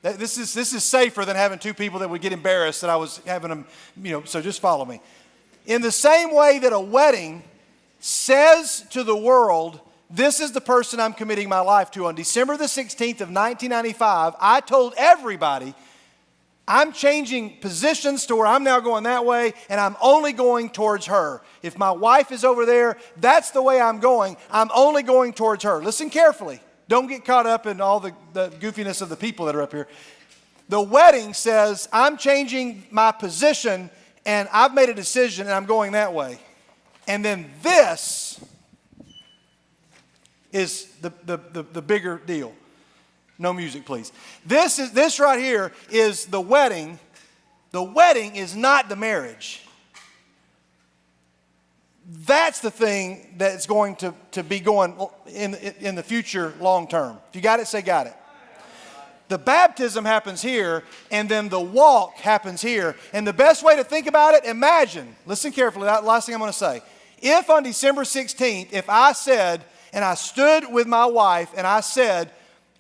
this is safer than having 2 people that would get embarrassed that I was having them, so just follow me. In the same way that a wedding says to the world, this is the person I'm committing my life to. On December the 16th of 1995, I told everybody, I'm changing positions to where I'm now going that way, and I'm only going towards her. If my wife is over there, that's the way I'm going. I'm only going towards her. Listen carefully. Don't get caught up in all the goofiness of the people that are up here. The wedding says, I'm changing my position, and I've made a decision, and I'm going that way. And then this is the bigger deal. No music, please. This right here is the wedding. The wedding is not the marriage. That's the thing that's going to be going in the future long term. If you got it, say got it. The baptism happens here, and then the walk happens here. And the best way to think about it, imagine, listen carefully, that last thing I'm going to say. If on December 16th, if I said, and I stood with my wife, and I said,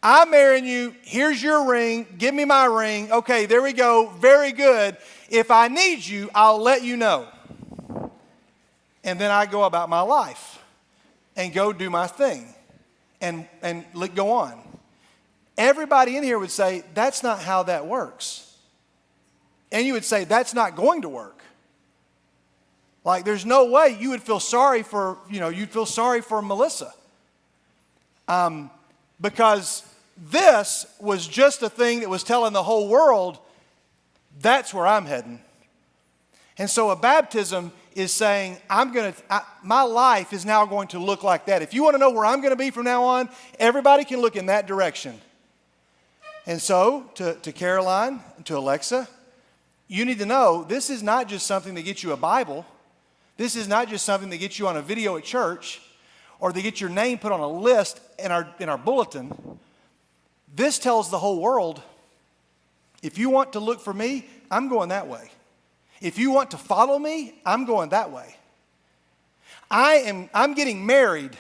I'm marrying you, here's your ring, give me my ring. Okay, there we go, very good. If I need you, I'll let you know. And then I go about my life and go do my thing and go on. Everybody in here would say, that's not how that works. And you would say, that's not going to work. Like, there's no way you would feel sorry for, you'd feel sorry for Melissa. Because This was just a thing that was telling the whole world, that's where I'm heading. And so a baptism is saying, my life is now going to look like that. If you want to know where I'm going to be from now on, everybody can look in that direction. And so, to Caroline, to Alexa, you need to know this is not just something that gets you a Bible. This is not just something that gets you on a video at church or that gets your name put on a list in our bulletin. This tells the whole world, if you want to look for me, I'm going that way. If you want to follow me, I'm going that way. I'm getting married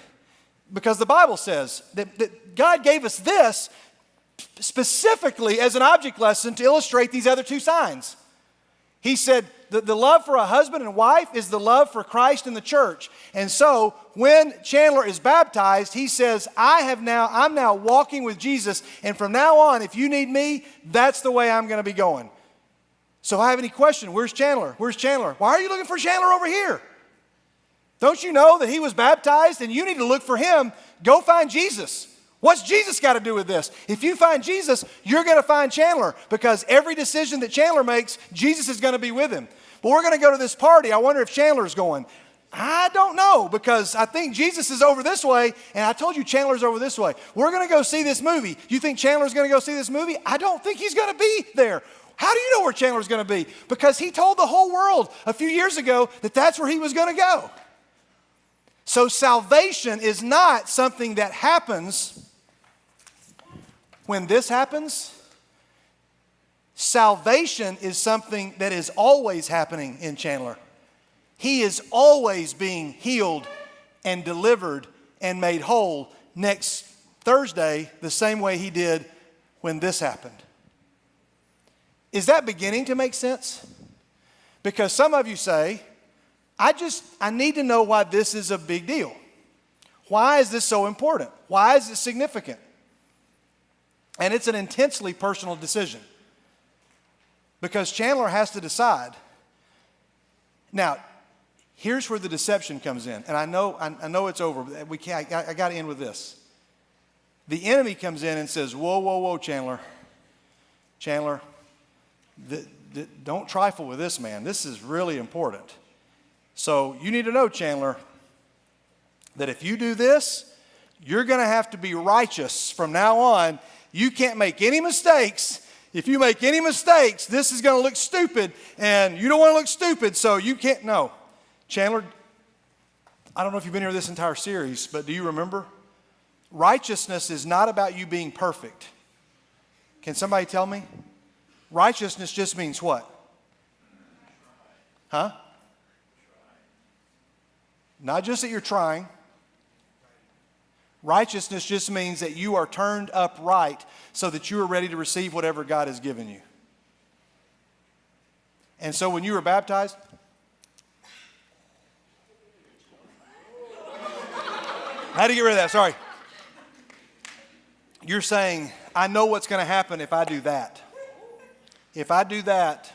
because the Bible says that God gave us this specifically as an object lesson to illustrate these other two signs. He said the love for a husband and wife is the love for Christ and the church. And so when Chandler is baptized, he says, I'm now walking with Jesus, and from now on, if you need me, that's the way I'm going to be going. So if I have any question, where's Chandler? Where's Chandler? Why are you looking for Chandler over here? Don't you know that he was baptized and you need to look for him? Go find Jesus. What's Jesus got to do with this? If you find Jesus, you're going to find Chandler, because every decision that Chandler makes, Jesus is going to be with him. But we're going to go to this party. I wonder if Chandler's going. I don't know, because I think Jesus is over this way, and I told you Chandler's over this way. We're going to go see this movie. You think Chandler's going to go see this movie? I don't think he's going to be there. How do you know where Chandler's going to be? Because he told the whole world a few years ago that that's where he was going to go. So salvation is not something that happens when this happens. Salvation is something that is always happening in Chandler. He is always being healed and delivered and made whole next Thursday the same way he did when this happened. Is that beginning to make sense? Because some of you say, I need to know why this is a big deal. Why is this so important? Why is it significant? And it's an intensely personal decision, because Chandler has to decide. Now, here's where the deception comes in, and I know it's over, but I got to end with this. The enemy comes in and says, whoa, Chandler, don't trifle with this, man. This is really important. So you need to know, Chandler, that if you do this, you're going to have to be righteous from now on. You can't make any mistakes. If you make any mistakes, this is going to look stupid, and you don't want to look stupid, so you can't. No. Chandler, I don't know if you've been here this entire series, but do you remember? Righteousness is not about you being perfect. Can somebody tell me? Righteousness just means what? Huh? Not just that you're trying. Righteousness just means that you are turned upright so that you are ready to receive whatever God has given you. And so when you were baptized, I had to get rid of that, sorry. You're saying, I know what's going to happen if I do that. If I do that,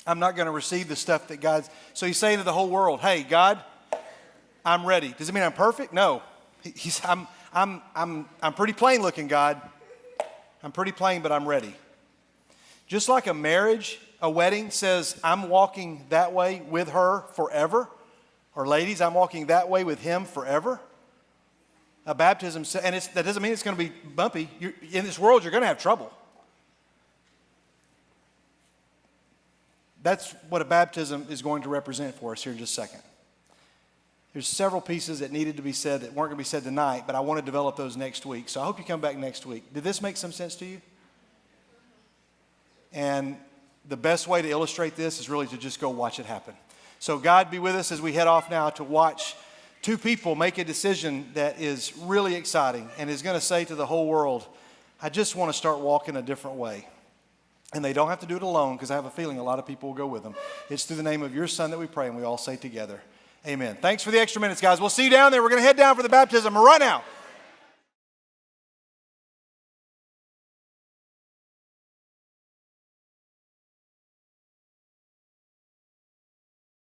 I'm not going to receive the stuff that God's. So he's saying to the whole world, hey, God, I'm ready. Does it mean I'm perfect? No. I'm pretty plain looking, God. I'm pretty plain, but I'm ready. Just like a marriage, a wedding says, I'm walking that way with her forever. Or ladies, I'm walking that way with him forever. A baptism, and that doesn't mean it's going to be bumpy. In this world, you're going to have trouble. That's what a baptism is going to represent for us here in just a second. There's several pieces that needed to be said that weren't going to be said tonight, but I want to develop those next week. So I hope you come back next week. Did this make some sense to you? And the best way to illustrate this is really to just go watch it happen. So God be with us as we head off now to watch two people make a decision that is really exciting and is going to say to the whole world, I just want to start walking a different way. And they don't have to do it alone, because I have a feeling a lot of people will go with them. It's through the name of your Son that we pray, and we all say together, amen. Thanks for the extra minutes, guys. We'll see you down there. We're going to head down for the baptism right now.